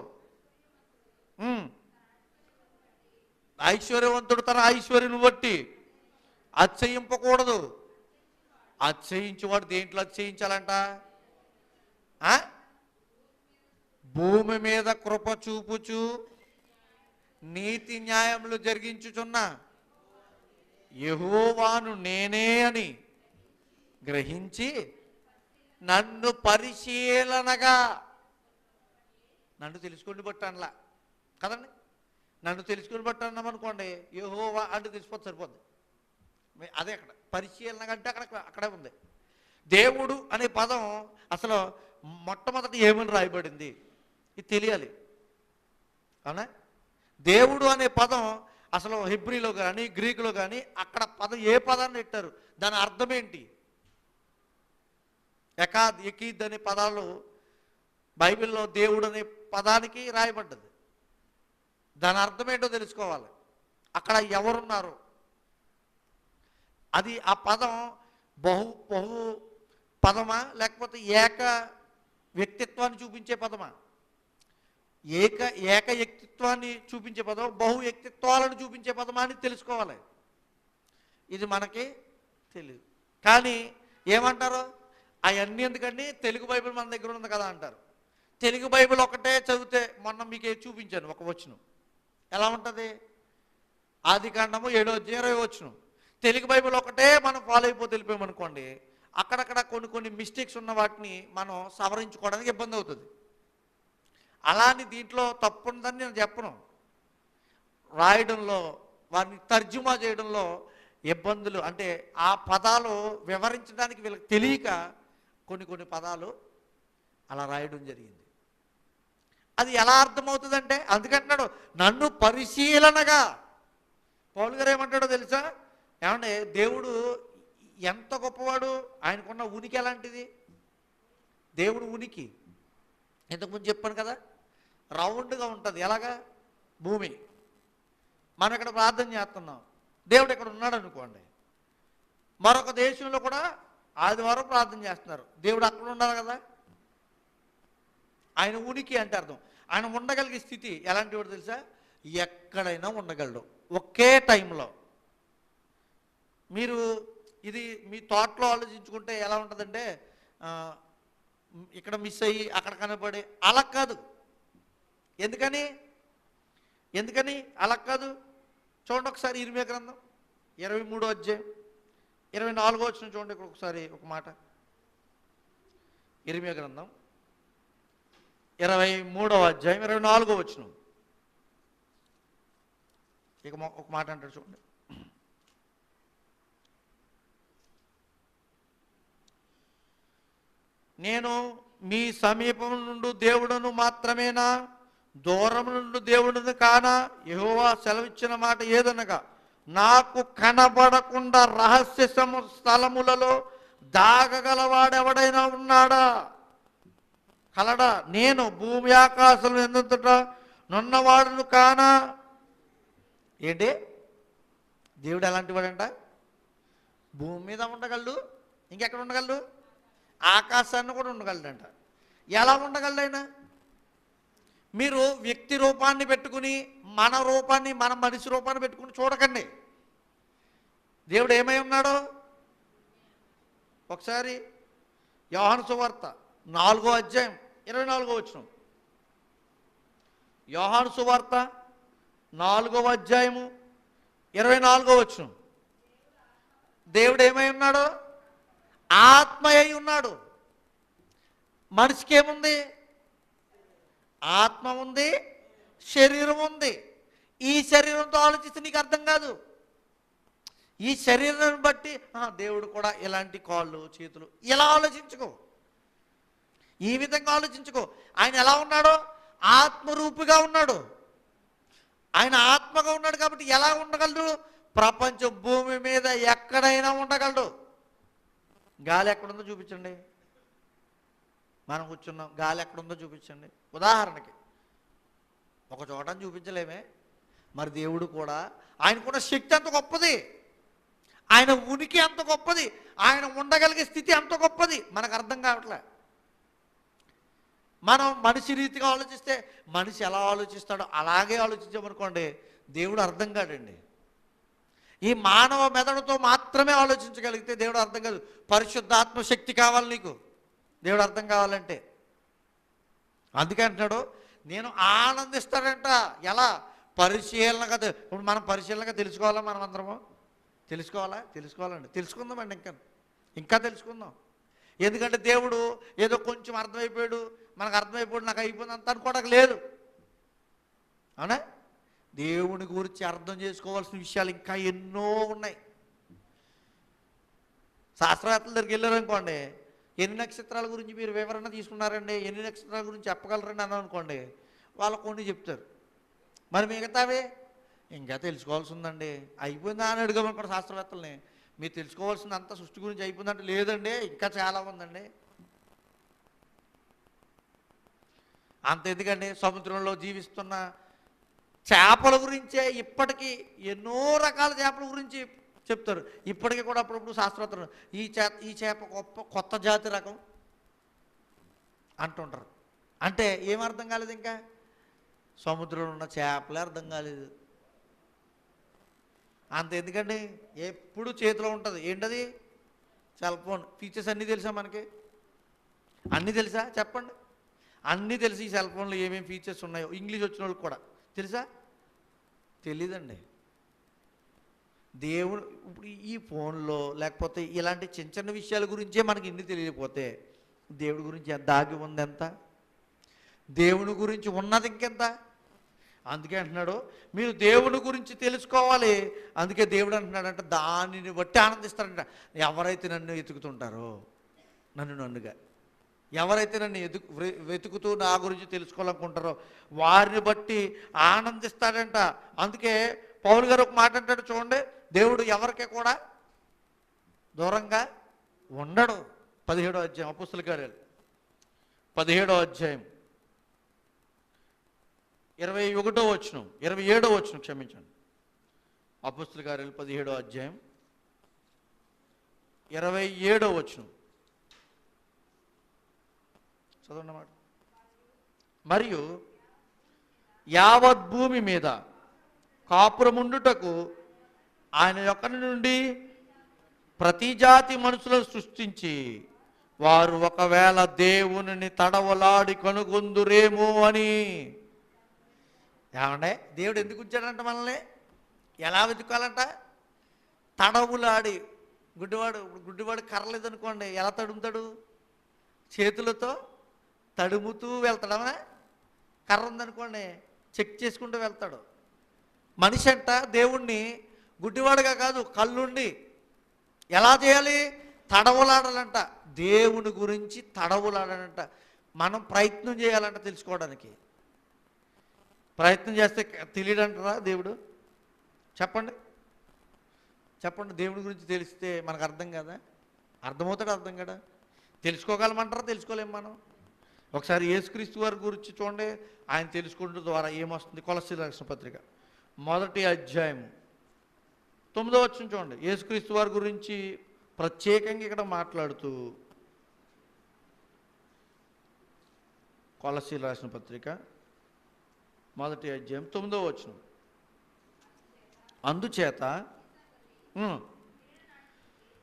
ఐశ్వర్యవంతుడు తన ఐశ్వర్యను బట్టి అతిశయింపకూడదు. అతిశయించేవాడు దేంట్లో అతిశయించాలంట? భూమి మీద కృప చూపుచు నీతి న్యాయములు జరిగించుచున్న యెహోవాను నేనే అని గ్రహించి నన్ను పరిశీలనగా, నన్ను తెలుసుకుని బట్టి అనలా కదండి. నన్ను తెలుసుకుని బట్టి అన్నామనుకోండి యెహోవా అంటే తెలిసిపోతే సరిపోద్ది. అదే అక్కడ పరిశీలనగా అంటే అక్కడే ఉంది. దేవుడు అనే పదం అసలు మొట్టమొదటి ఏమని రాయబడింది ఇది తెలియాలి. అవునా? దేవుడు అనే పదం అసలు హెబ్రీలో కానీ గ్రీకులో కానీ అక్కడ పదం ఏ పదాన్ని పెట్టారు, దాని అర్థం ఏంటి? ఎకాద్ ఎకీద్ అనే పదాలు బైబిల్లో దేవుడు అనే పదానికి రాయబడ్డది. దాని అర్థం ఏంటో తెలుసుకోవాలి. అక్కడ ఎవరున్నారు, అది ఆ పదం బహు పదమా లేకపోతే ఏక వ్యక్తిత్వాన్ని చూపించే పదమా? ఏక వ్యక్తిత్వాన్ని చూపించే పదం, బహు వ్యక్తిత్వాలను చూపించే పదమా అని తెలుసుకోవాలి. ఇది మనకి తెలియదు. కానీ ఏమంటారు, అవన్నీ ఎందుకండి, తెలుగు బైబిల్ మన దగ్గర ఉంది కదా అంటారు. తెలుగు బైబిల్ ఒకటే చదివితే మొన్న మీకు చూపించాను ఒక వచనం ఎలా ఉంటుంది, ఆదికాండము 7వ అధ్యాయం 20వ వచనం. తెలుగు బైబిల్ ఒకటే మనం ఫాలో అయిపోతే వెళ్ళిపోయామనుకోండి, అక్కడక్కడ కొన్ని మిస్టేక్స్ ఉన్న వాటిని మనం సవరించుకోవడానికి ఇబ్బంది అవుతుంది. అలాని దీంట్లో తప్పు ఉందని నేను చెప్పను. రాయడంలో వారిని తర్జుమా చేయడంలో ఇబ్బందులు, అంటే ఆ పదాలు వివరించడానికి వీళ్ళకి తెలియక కొన్ని పదాలు అలా రాయడం జరిగింది. అది ఎలా అర్థమవుతుందంటే అందుకంటున్నాడు నన్ను పరిశీలనగా. పౌలు గారు ఏమంటాడో తెలుసా? ఏమంటే దేవుడు ఎంత గొప్పవాడు, ఆయనకున్న ఉనికి ఎలాంటిది. దేవుడు ఉనికి ఇంతకుముందు చెప్పాను కదా, రౌండ్గా ఉంటుంది. ఎలాగా? భూమి. మనం ఇక్కడ ప్రార్థన చేస్తున్నాం, దేవుడు ఇక్కడ ఉన్నాడు అనుకోండి. మరొక దేశంలో కూడా ఆదివారం ప్రార్థన చేస్తున్నారు, దేవుడు అక్కడ ఉండాలి కదా. ఆయన ఉనికి అంటే అర్థం. ఆయన ఉండగలిగే స్థితి ఎలాంటి వాడు తెలుసా? ఎక్కడైనా ఉండగలడు ఒకే టైంలో. మీరు ఇది మీ తోటలో ఆలోచించుకుంటే ఎలా ఉంటుందంటే, ఇక్కడ మిస్ అయ్యి అక్కడ కనపడి అలా కాదు. ఎందుకని అలా కాదు? చూడండి ఒకసారి ఇర్మియా గ్రంథం 23వ అధ్యాయం 24వ వచనం చూడండి. ఇక్కడ ఒకసారి ఒక మాట. ఇర్మియా గ్రంథం 23వ అధ్యాయం 24వ వచనం. ఇక ఒక మాట అంటాడు చూడండి. నేను మీ సమీపం నుండి దేవుడును మాత్రమేనా, దూరం నుండి దేవుడును కానా? యెహోవా సెలవిచ్చిన మాట ఏదనగా, నాకు కనబడకుండా రహస్య స్థలములలో దాగగలవాడెవడైనా ఉన్నాడా? కలడా? నేను భూమి ఆకాశం ఎందుంతట నున్నవాడును కానా? ఏంటి? దేవుడు ఎలాంటి వాడంట? భూమి మీద ఉండగలడు, ఇంకెక్కడ ఉండగలడు? ఆకాశాన్ని కూడా ఉండగలడంట. ఎలా ఉండగలడు ఆయన? మీరు వ్యక్తి రూపాన్ని పెట్టుకుని మన రూపాన్ని, మన మనిషి రూపాన్ని పెట్టుకుని చూడకండి. దేవుడు ఏమై ఉన్నాడో ఒకసారి యోహాను సువార్త 4వ అధ్యాయం 24వ వచనం. యోహాను సువార్త 4వ అధ్యాయము 24వ వచనం. దేవుడు ఏమై ఉన్నాడో? ఆత్మ అయి ఉన్నాడు. మనిషికి ఏముంది? ఆత్మ ఉంది, శరీరం ఉంది. ఈ శరీరంతో ఆలోచిస్తే నీకు అర్థం కాదు. ఈ శరీరాన్ని బట్టి దేవుడు కూడా ఇలాంటి కాళ్ళు చేతులు ఇలా ఆలోచించుకో, ఈ విధంగా ఆలోచించుకో. ఆయన ఎలా ఉన్నాడో? ఆత్మరూపిగా ఉన్నాడు. ఆయన ఆత్మగా ఉన్నాడు కాబట్టి ఎలా ఉండగలడు? ప్రపంచ భూమి మీద ఎక్కడైనా ఉండగలడు. గాలి ఎక్కడుందో చూపించండి. మనం కూర్చున్నాం, గాలి ఎక్కడుందో చూపించండి. ఉదాహరణకి ఒక చోట చూపించలేమే. మరి దేవుడు కూడా, ఆయనకున్న శక్తి అంత గొప్పది, ఆయన ఉనికి అంత గొప్పది, ఆయన ఉండగలిగే స్థితి అంత గొప్పది. మనకు అర్థం కావట్లే. మనం మనిషి రీతిగా ఆలోచిస్తే, మనిషి ఎలా ఆలోచిస్తాడో అలాగే ఆలోచించామనుకోండి, దేవుడు అర్థం కాడండి. ఈ మానవ మెదడుతో మాత్రమే ఆలోచించగలిగితే దేవుడు అర్థం కాదు. పరిశుద్ధాత్మ శక్తి కావాలి నీకు దేవుడు అర్థం కావాలంటే. అందుకే అంటున్నాడు, నేను ఆనందిస్తాడంట. ఎలా? పరిశీలనగా. ఇప్పుడు మనం పరిశీలనగా తెలుసుకోవాలా? మనం అందరము తెలుసుకోవాలండి. తెలుసుకుందామండి, ఇంకా తెలుసుకుందాం. ఎందుకంటే దేవుడు ఏదో కొంచెం అర్థమైపోయాడు, మనకు అర్థమైపోయాడు, నాకు అయిపోయింది అంత అనుకోవడానికి లేదు. అవునా? దేవుని గురించి అర్థం చేసుకోవాల్సిన విషయాలు ఇంకా ఎన్నో ఉన్నాయి. శాస్త్రవేత్తల దగ్గరికి వెళ్ళారనుకోండి, ఎన్ని నక్షత్రాల గురించి మీరు వివరణ తీసుకున్నారండి, ఎన్ని నక్షత్రాల గురించి చెప్పగలరండి అని అనుకోండి, వాళ్ళు కొన్ని చెప్తారు. మరి మిగతావే ఇంకా తెలుసుకోవాల్సి ఉందండి, అయిపోయిందా అని అడిగామనుకోండి శాస్త్రవేత్తల్ని, మీరు తెలుసుకోవాల్సింది అంతా సృష్టి గురించి అయిపోయిందంటే, లేదండి ఇంకా చాలా ఉందండి. అంత ఎందుకండి, సముద్రంలో జీవిస్తున్న చేపల గురించే ఇప్పటికీ ఎన్నో రకాల చేపల గురించి చెప్తారు. ఇప్పటికీ కూడా అప్పుడప్పుడు శాస్త్రవేత్తలు ఈ చేప కొత్త జాతి రకం అంటుంటారు. అంటే ఏమర్థం కాలేదు? ఇంకా సముద్రంలో ఉన్న చేపలే అర్థం కాలేదు. అంత ఎందుకండి, ఎప్పుడు చేతిలో ఉంటుంది. ఏంటది? Cell phone. ఫీచర్స్ అన్నీ తెలుసా మనకి? అన్నీ తెలుసా? చెప్పండి. అన్నీ తెలిసి ఈ సెల్ ఫోన్లో ఏమేమి ఫీచర్స్ ఉన్నాయో ఇంగ్లీష్ వచ్చిన వాళ్ళకి కూడా తెలుసా? తెలీదండి. దేవుడు ఇప్పుడు ఈ ఫోన్లో లేకపోతే ఇలాంటి చిన్న చిన్న విషయాల గురించే మనకి ఇన్ని తెలియకపోతే దేవుడి గురించి దాగి ఉంది ఎంత? దేవుని గురించి ఉన్నది ఇంకెంత? అందుకే అంటున్నాడు, మీరు దేవుని గురించి తెలుసుకోవాలి. అందుకే దేవుడు అంటున్నాడంట, దానిని బట్టి ఆనందిస్తాడంట. ఎవరైతే నన్ను వెతుకుతుంటారో, నన్నుగా ఎవరైతే నన్ను వెతుకుతూ నా గురించి తెలుసుకోవాలనుకుంటారో వారిని బట్టి ఆనందిస్తాడంట. అందుకే పౌలు గారు ఒక మాట అంటాడు చూడండి, దేవుడు ఎవరికి కూడా దూరంగా ఉండడు. 17వ అధ్యాయం అపోస్తలుల కార్యాలు 17వ అధ్యాయం 21వ వచనం 27వ వచనం క్షమించండి. అపోస్తలుల కార్యాలు 17వ అధ్యాయం 27వ వచనం చదవన్నమాట. మరియు యావత్ భూమి మీద కాపురముండుటకు ఆయన యొక్కని నుండి ప్రతి జాతి మనుషులను సృష్టించి వారు ఒకవేళ దేవునిని తడవలాడి కనుగొందురేమో అని. ఏమండే, దేవుడు ఎందుకు ఉంచాడంట మనల్ని? ఎలా వెతుక్కోవాలంట? తడవులాడి. గుడ్డివాడు కర్రలేదనుకోండి, ఎలా తడుముతాడు? చేతులతో తడుముతూ వెళ్తాడమా? కర్ర ఉందనుకోండి, చెక్ చేసుకుంటూ వెళ్తాడు. మనిషి అంట దేవుణ్ణి గుడ్డివాడుగా కాదు, కళ్ళుండి ఎలా చేయాలి? తడవులాడాలంట. దేవుని గురించి తడవులాడాలంట. మనం ప్రయత్నం చేయాలంట తెలుసుకోవడానికి. ప్రయత్నం చేస్తే తెలియడంటారా దేవుడు? చెప్పండి చెప్పండి. దేవుడి గురించి తెలిస్తే మనకు అర్థం కదా? అర్థమవుతాడు, అర్థం కదా? తెలుసుకోగలమంటారా? తెలుసుకోలేము మనం. ఒకసారి యేసుక్రీస్తు వారి గురించి చూడండి. ఆయన తెలుసుకోవడం ద్వారా ఏమొస్తుంది? కొలస్సీయుల రాసిన పత్రిక 1వ అధ్యాయం 9వ వచనం చూడండి. యేసుక్రీస్తు వారి గురించి ప్రత్యేకంగా ఇక్కడ మాట్లాడుతూ, కొలస్సీయుల రాసిన పత్రిక 1వ అధ్యాయం 9వ వచనం. అందుచేత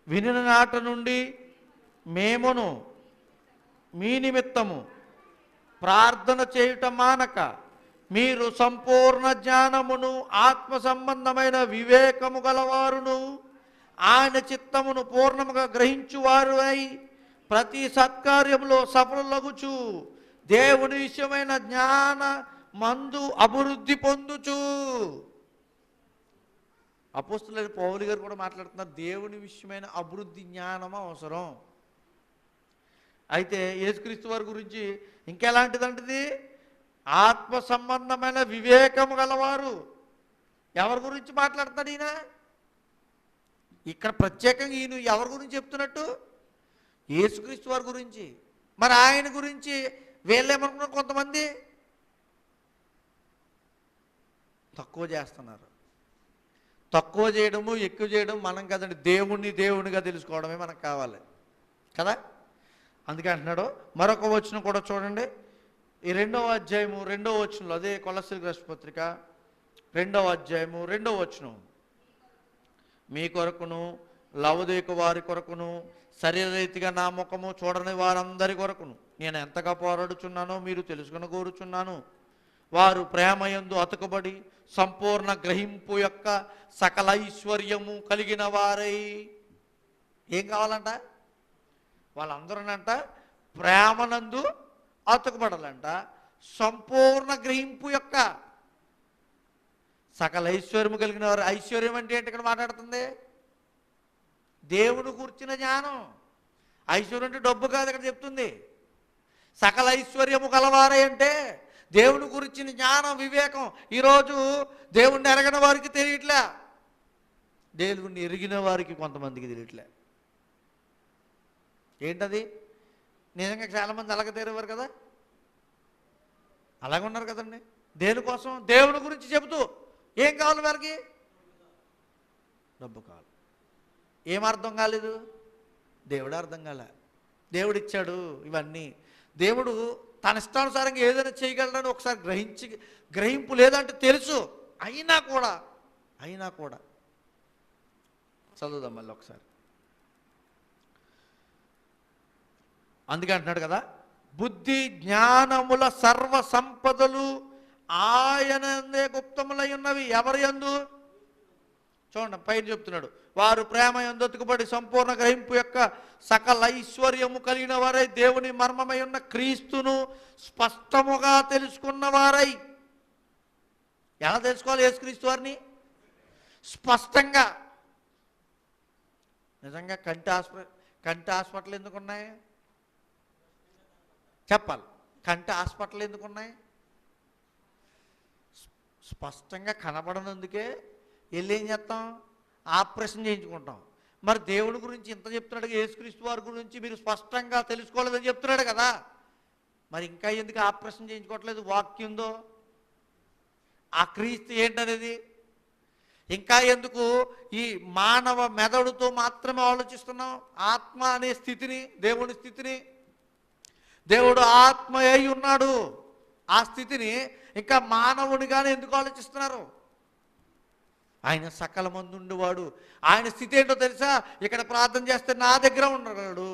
వినిన నాట నుండి మేమును మీ నిమిత్తము ప్రార్థన చేయుట మానక మీరు సంపూర్ణ జ్ఞానమును ఆత్మ సంబంధమైన వివేకము గలవారును ఆయన చిత్తమును పూర్ణముగా గ్రహించువారు అయి ప్రతి సత్కార్యములో సఫలలగుచు దేవుని విషయమైన జ్ఞాన మందు అభివృద్ధి పొందుచు. అపోస్తలుడైన పౌలు గారు కూడా మాట్లాడుతున్నారు, దేవుని విషయమైన అభివృద్ధి జ్ఞానం అవసరం. అయితే యేసుక్రీస్తు వారి గురించి ఇంకెలాంటిదంటది? ఆత్మ సంబంధమైన వివేకము గలవారు. ఎవరి గురించి మాట్లాడుతున్నాడు ఈయన? ఇక్కడ ప్రత్యేకంగా ఈయన ఎవరి గురించి చెప్తున్నట్టు? యేసుక్రీస్తు వారి గురించి. మరి ఆయన గురించి వీళ్ళేమనుకున్నారు? కొంతమంది తక్కువ చేస్తున్నారు. తక్కువ చేయడము ఎక్కువ చేయడం మనం కదండి. దేవునిగా తెలుసుకోవడమే మనకు కావాలి కదా. అందుకే అంటున్నాడు. మరొక వచనం కూడా చూడండి. ఈ 2వ అధ్యాయము 2వ వచనంలో, అదే కొలస్సీయుల రాసిన పత్రిక 2వ అధ్యాయము 2వ వచనం. మీ కొరకును లవదీక వారి కొరకును శరీరరీతిగా నా ముఖము చూడని వారందరి కొరకును నేను ఎంతగా పోరాడుచున్నానో మీరు తెలుసుకుని కోరుచున్నాను. వారు ప్రేమయందు అతుకబడి సంపూర్ణ గ్రహింపు యొక్క సకల ఐశ్వర్యము కలిగిన వారై. ఏం కావాలంట? వాళ్ళందరూనంట ప్రేమనందు అతుకబడాలంట. సంపూర్ణ గ్రహింపు యొక్క సకల ఐశ్వర్యము కలిగిన వారు. ఐశ్వర్యం అంటే ఏంటి? ఇక్కడ మాట్లాడుతుంది దేవుడు కూర్చిన జ్ఞానం. ఐశ్వర్యం అంటే డబ్బు కాదు ఇక్కడ చెప్తుంది. సకల ఐశ్వర్యము గలవారే అంటే దేవుని గురించిన జ్ఞానం, వివేకం. ఈరోజు దేవుణ్ణి ఎరగని వారికి తెలియట్లే, దేవుణ్ణి ఎరిగిన వారికి కొంతమందికి తెలియట్లే. ఏంటది? నిజంగా చాలామంది అలాగ తెరేవారు కదా, అలాగ ఉన్నారు కదండి. దేనికోసం? దేవుని గురించి చెబుతూ ఏం కావాలి వారికి? డబ్బు కావాలి. ఏం అర్థం కాలేదు? దేవుడు అర్థం కాలే. దేవుడు ఇచ్చాడు ఇవన్నీ. దేవుడు తన ఇష్టానుసారంగా ఏదైనా చేయగలడని ఒకసారి గ్రహింపు లేదంటే తెలుసు. అయినా కూడా చదువుదాం మళ్ళీ ఒకసారి. అందుకే అంటున్నాడు కదా, బుద్ధి జ్ఞానముల సర్వ సంపదలు ఆయనందే గుప్తములై ఉన్నవి. ఎవరి యందు? చూడండి పైన చెప్తున్నాడు, వారు ప్రేమ యందు అతుకుబడి సంపూర్ణ గ్రహింపు యొక్క సకల ఐశ్వర్యము కలిగిన వారై దేవుని మర్మమై ఉన్న క్రీస్తును స్పష్టముగా తెలుసుకున్న వారై. ఎలా తెలుసుకోవాలి యేసుక్రీస్తు వారిని? స్పష్టంగా. నిజంగా కంటి హాస్పిటల్ ఎందుకున్నాయి చెప్పాలి? కంటి హాస్పిటల్ ఎందుకున్నాయి? స్పష్టంగా కనబడనందుకే వెళ్ళి ఏం చేస్తాం? ఆపరేషన్ చేయించుకుంటాం. మరి దేవుడి గురించి ఇంత చెప్తున్నాడు, యేసుక్రీస్తు వారి గురించి మీరు స్పష్టంగా తెలుసుకోలేదని చెప్తున్నాడు కదా, మరి ఇంకా ఎందుకు ఆపరేషన్ చేయించుకోవట్లేదు? వాక్యందో ఆ క్రీస్తు ఏంటనేది ఇంకా ఎందుకు ఈ మానవ మెదడుతో మాత్రమే ఆలోచిస్తున్నాం? ఆత్మ అనే స్థితిని, దేవుని స్థితిని. దేవుడు ఆత్మ అయి ఉన్నాడు. ఆ స్థితిని ఇంకా మానవునిగానే ఎందుకు ఆలోచిస్తున్నారు? ఆయన సకల మంది ఉండేవాడు. ఆయన స్థితి ఏంటో తెలుసా? ఇక్కడ ప్రార్థన చేస్తే నా దగ్గర ఉండగలడు,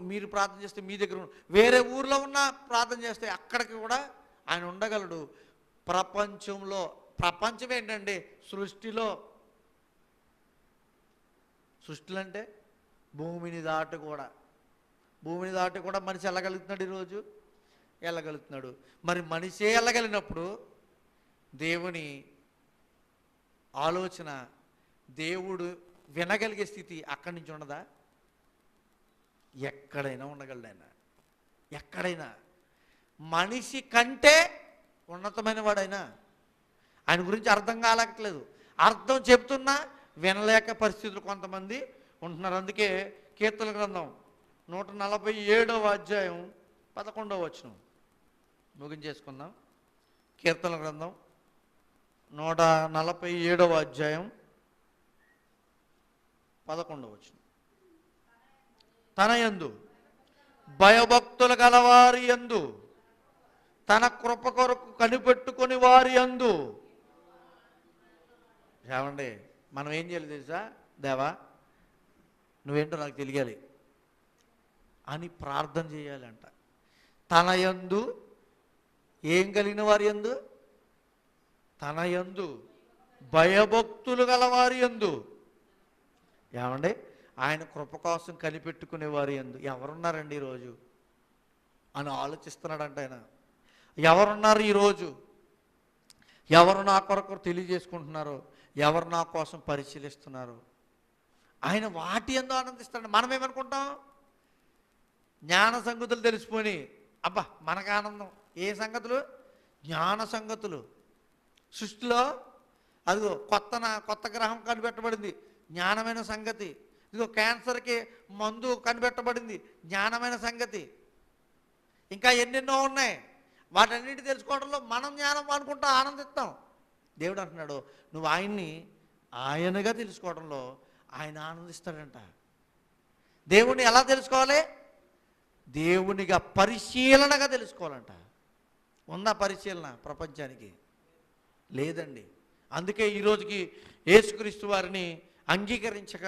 మీరు ప్రార్థన చేస్తే మీ దగ్గర వేరే ఊర్లో ఉన్న ప్రార్థన చేస్తే అక్కడికి కూడా ఆయన ఉండగలడు. ప్రపంచంలో, ప్రపంచం ఏంటండి? సృష్టిలో అంటే భూమిని దాటి కూడా మనిషి వెళ్ళగలుగుతున్నాడు. ఈరోజు వెళ్ళగలుగుతున్నాడు. మరి మనిషే వెళ్ళగలిగినప్పుడు దేవుని ఆలోచన, దేవుడు వినగలిగే స్థితి అక్కడి నుంచి ఉండదా? ఎక్కడైనా ఉండగలడు ఆయన. ఎక్కడైనా మనిషి కంటే ఉన్నతమైన వాడైనా. ఆయన గురించి అర్థం కాలేకట్లేదు. అర్థం చెప్తున్నా వినలేక పరిస్థితులు కొంతమంది ఉంటున్నారు. అందుకే కీర్తన గ్రంథం 147వ అధ్యాయం 11వ వచనం ముగించేసుకుందాం. కీర్తన గ్రంథం 147వ అధ్యాయం 11వ వచనం. తన యందు భయభక్తులు గలవారి యందు, తన కృప కొరకు కనిపెట్టుకొని వారి యందు. ఏమండి, మనం ఏం చేయాలి తెలుసా? దేవా నువ్వేంటో నాకు తెలియాలి అని ప్రార్థన చేయాలంట. తన యందు ఏం కలిగిన వారి యందు? తన యందు భయభక్తులు గలవారి యందు. ఏమండి, ఆయన కృప కోసం కనిపెట్టుకునే వారి యందు ఎవరున్నారండి ఈరోజు అని ఆలోచిస్తున్నాడంట ఆయన. ఎవరున్నారు ఈరోజు? ఎవరు నా కొరకు తెలియజేసుకుంటున్నారో, ఎవరు నా కోసం పరిశీలిస్తున్నారు, ఆయన వాటి యందు ఆనందిస్తాడు. మనం ఏమనుకుంటాం? జ్ఞాన సంగతులు తెలిసిపోయి అబ్బా మనకు ఆనందం. ఏ సంగతులు? జ్ఞాన సంగతులు. సృష్టిలో అదిగో కొత్త గ్రహం కనిపెట్టబడింది, జ్ఞానమైన సంగతి. ఇదిగో క్యాన్సర్కి మందు కనిపెట్టబడింది, జ్ఞానమైన సంగతి. ఇంకా ఎన్నెన్నో ఉన్నాయి. వాటన్నిటి తెలుసుకోవడంలో మనం జ్ఞానం అనుకుంటా ఆనందిస్తాం. దేవుడు అంటున్నాడు, నువ్వు ఆయన్ని ఆయనగా తెలుసుకోవడంలో ఆయన ఆనందిస్తాడంట. దేవుణ్ణి ఎలా తెలుసుకోవాలి? దేవునిగా పరిశీలనగా తెలుసుకోవాలంట. ఉందా పరిశీలన ప్రపంచానికి? లేదండి. అందుకే ఈరోజుకి యేసుక్రీస్తు వారిని అంగీకరించక,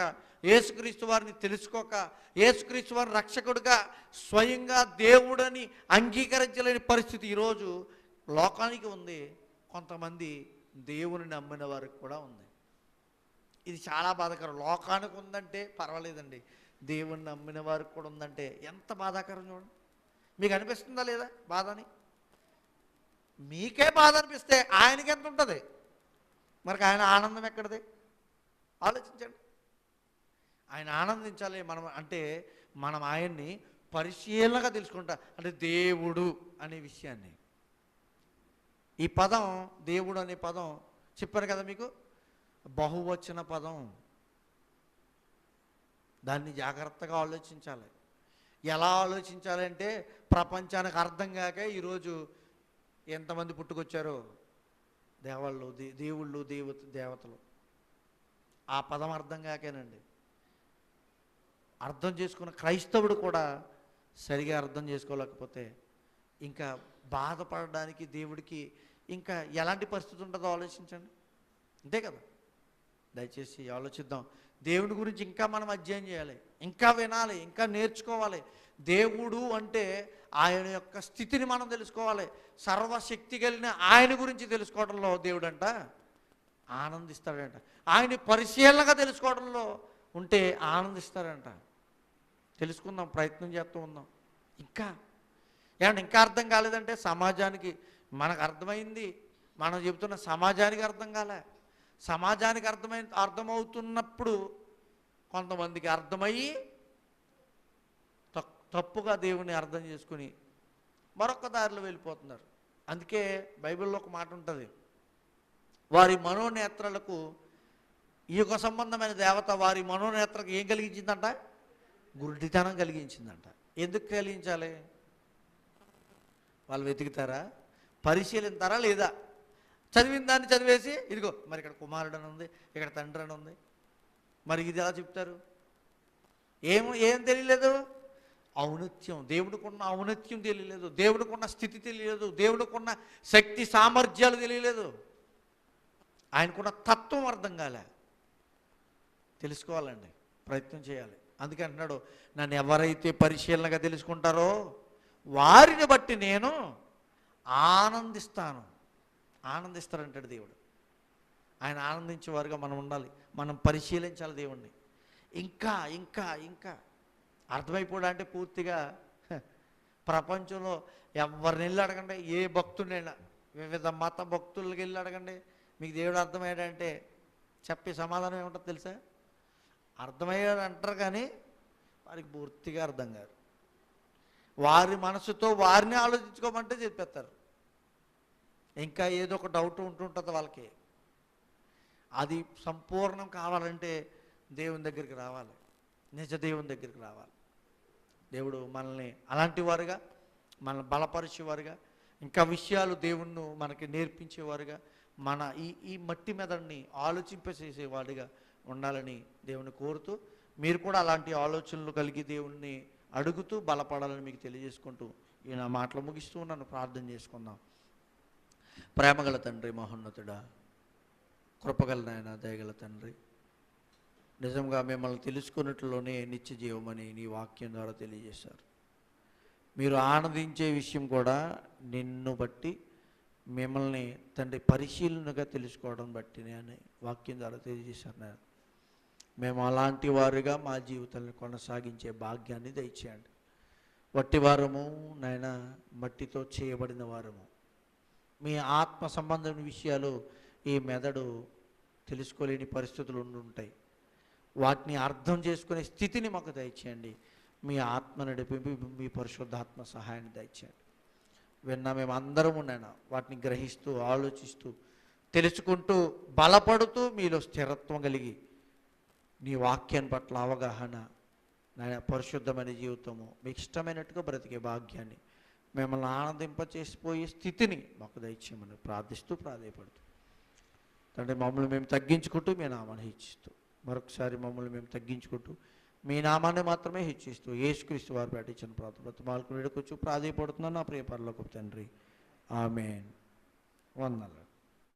యేసుక్రీస్తు వారిని తెలుసుకోక, యేసుక్రీస్తు వారిని రక్షకుడిగా స్వయంగా దేవుడని అంగీకరించలేని పరిస్థితి ఈరోజు లోకానికి ఉంది. కొంతమంది దేవుని నమ్మిన వారికి కూడా ఉంది. ఇది చాలా బాధాకరం. లోకానికి ఉందంటే పర్వాలేదండి, దేవుని నమ్మిన వారికి కూడా ఉందంటే ఎంత బాధాకరం చూడండి. మీకు అనిపిస్తుందా లేదా బాధని? మీకే బాధ అనిపిస్తే ఆయనకి ఎంత ఉంటుంది? మరి ఆయన ఆనందం ఎక్కడిది? ఆలోచించండి. ఆయన ఆనందించాలి మనం అంటే మనం ఆయన్ని పరిశీలనగా తెలుసుకుంటా, అంటే దేవుడు అనే విషయాన్ని. ఈ పదం దేవుడు అనే పదం చెప్పాను కదా మీకు, బహువచన పదం. దాన్ని జాగ్రత్తగా ఆలోచించాలి. ఎలా ఆలోచించాలి అంటే ప్రపంచానికి అర్థం కాక ఈరోజు ఎంతమంది పుట్టుకొచ్చారో దేవుళ్ళు, దేవతలు. ఆ పదం అర్థం కాకేనండి. అర్థం చేసుకున్న క్రైస్తవుడు కూడా సరిగా అర్థం చేసుకోలేకపోతే ఇంకా బాధపడడానికి దేవుడికి ఇంకా ఎలాంటి పరిస్థితి ఉంటుందో ఆలోచించండి. అంతే కదా? దయచేసి ఆలోచిద్దాం. దేవుడి గురించి ఇంకా మనం అధ్యయనం చేయాలి, ఇంకా వినాలి, ఇంకా నేర్చుకోవాలి. దేవుడు అంటే ఆయన యొక్క స్థితిని మనం తెలుసుకోవాలి. సర్వశక్తి కలిగిన ఆయన గురించి తెలుసుకోవడంలో దేవుడంట ఆనందిస్తాడంట. ఆయన్ని పరిశీలనగా తెలుసుకోవడంలో ఉంటే ఆనందిస్తాడంట. తెలుసుకుందాం, ప్రయత్నం చేస్తూ ఉందాం. ఇంకా ఏమన్నా ఇంకా అర్థం కాలేదంటే సమాజానికి మనకు అర్థమైంది, మనం చెబుతున్న సమాజానికి అర్థం కాలే. సమాజానికి అర్థమవుతున్నప్పుడు కొంతమందికి అర్థమయ్యి తప్పుగా దేవుని అర్థం చేసుకుని మరొక దారిలో వెళ్ళిపోతున్నారు. అందుకే బైబిల్లో ఒక మాట ఉంటుంది, వారి మనోనేత్రాలకు ఈ యొక్క సంబంధమైన దేవత వారి మనోనేత్రకు ఏం కలిగించిందంట? గుడ్డితనం కలిగించిందంట. ఎందుకు కలిగించాలి? వాళ్ళు వెతుకుతారా? పరిశీలిస్తారా లేదా? చదివిన దాన్ని చదివేసి ఇదిగో మరి ఇక్కడ కుమారుడు అని ఉంది, ఇక్కడ తండ్రి అని ఉంది, మరి ఇది ఎలా చెప్తారు? ఏం తెలియలేదు. ఔన్నత్యం, దేవుడికి ఉన్న ఔన్నత్యం తెలియలేదు, దేవుడికి ఉన్న స్థితి తెలియలేదు, దేవుడికి ఉన్న శక్తి సామర్థ్యాలు తెలియలేదు, ఆయనకున్న తత్వం అర్థం కాలే. తెలుసుకోవాలండి, ప్రయత్నం చేయాలి. అందుకే అంటున్నాడు, నన్ను ఎవరైతే పరిశీలనగా తెలుసుకుంటారో వారిని బట్టి నేను ఆనందిస్తాను. ఆనందిస్తారంటాడు దేవుడు. ఆయన ఆనందించేవారుగా మనం ఉండాలి, మనం పరిశీలించాలి దేవుణ్ణి. ఇంకా ఇంకా ఇంకా అర్థమైపోవడం అంటే పూర్తిగా ప్రపంచంలో ఎవరిని వెళ్ళి అడగండి, ఏ భక్తుడైనా, వివిధ మత భక్తులకి వెళ్ళి అడగండి, మీకు దేవుడు అర్థమయ్యాడంటే చెప్పే సమాధానం ఏముంటుంది తెలుసా? అర్థమయ్యాడు అంటారు కానీ వారికి పూర్తిగా అర్థం కాదు. వారి మనసుతో వారిని ఆలోచించుకోమంటే చెప్పేస్తారు. ఇంకా ఏదో ఒక డౌట్ ఉంటుంటుంది వాళ్ళకి. అది సంపూర్ణం కావాలంటే దేవుని దగ్గరికి రావాలి, నిజ దేవుని దగ్గరికి రావాలి. దేవుడు మనల్ని అలాంటి వారుగా, మనల్ని బలపరిచేవారుగా, ఇంకా విషయాలు దేవుణ్ణి మనకి నేర్పించేవారుగా, మన ఈ మట్టి మెదడుని ఆలోచింపచేసేవాడిగా ఉండాలని దేవుని కోరుతూ, మీరు కూడా అలాంటి ఆలోచనలు కలిగి దేవుణ్ణి అడుగుతూ బలపడాలని మీకు తెలియజేసుకుంటూ ఈ నా మాటలు ముగిస్తూ నన్ను ప్రార్థన చేసుకుందాం. ప్రేమగల తండ్రి, మహోన్నతుడా, కృపగల నాయన, దయగల తండ్రి, నిజంగా మిమ్మల్ని తెలుసుకున్నట్లులోనే నిత్య జీవమని నీ వాక్యం ద్వారా తెలియజేశారు. మీరు ఆనందించే విషయం కూడా నిన్ను బట్టి, మిమ్మల్ని తండ్రి పరిశీలనగా తెలుసుకోవడం బట్టి అని వాక్యం ద్వారా తెలియజేశారు. నేను మేము అలాంటి వారుగా మా జీవితాలను కొనసాగించే భాగ్యాన్ని దయచేయండి. వట్టి వారము నాయన, మట్టితో చేయబడిన వారము. మీ ఆత్మ సంబంధమైన విషయాలు ఈ మెదడు తెలుసుకోలేని పరిస్థితులు ఉంటాయి. వాటిని అర్థం చేసుకునే స్థితిని మాకు దయచేయండి. మీ ఆత్మ నడిపి మీ పరిశుద్ధాత్మ సహాయాన్ని దయచేయండి. విన్నా మేము అందరము నాయన వాటిని గ్రహిస్తూ, ఆలోచిస్తూ, తెలుసుకుంటూ, బలపడుతూ, మీలో స్థిరత్వం కలిగి నీ వాక్యాన్ని పట్ల అవగాహన, నాయన పరిశుద్ధమైన జీవితము, మీకు ఇష్టమైనట్టుగా బ్రతికే భాగ్యాన్ని, మిమ్మల్ని ఆనందింపచేసిపోయే స్థితిని మాకు దయచేయమని ప్రార్థిస్తూ ప్రాధేయపడుతూ తండ్రి, మమ్మల్ని మేము తగ్గించుకుంటూ మీ నామాన్ని హెచ్చిస్తూ, మరొకసారి మమ్మల్ని మేము తగ్గించుకుంటూ మీ నామాన్ని మాత్రమే హెచ్చిస్తూ యేసుక్రీస్తు వారు పాటించిన బ్రతమాలకు వేడుకొచ్చు ప్రాధేయపడుతున్నాను నా ప్రియ పరలోకపు తండ్రి. ఆమేన్. వందనాలు.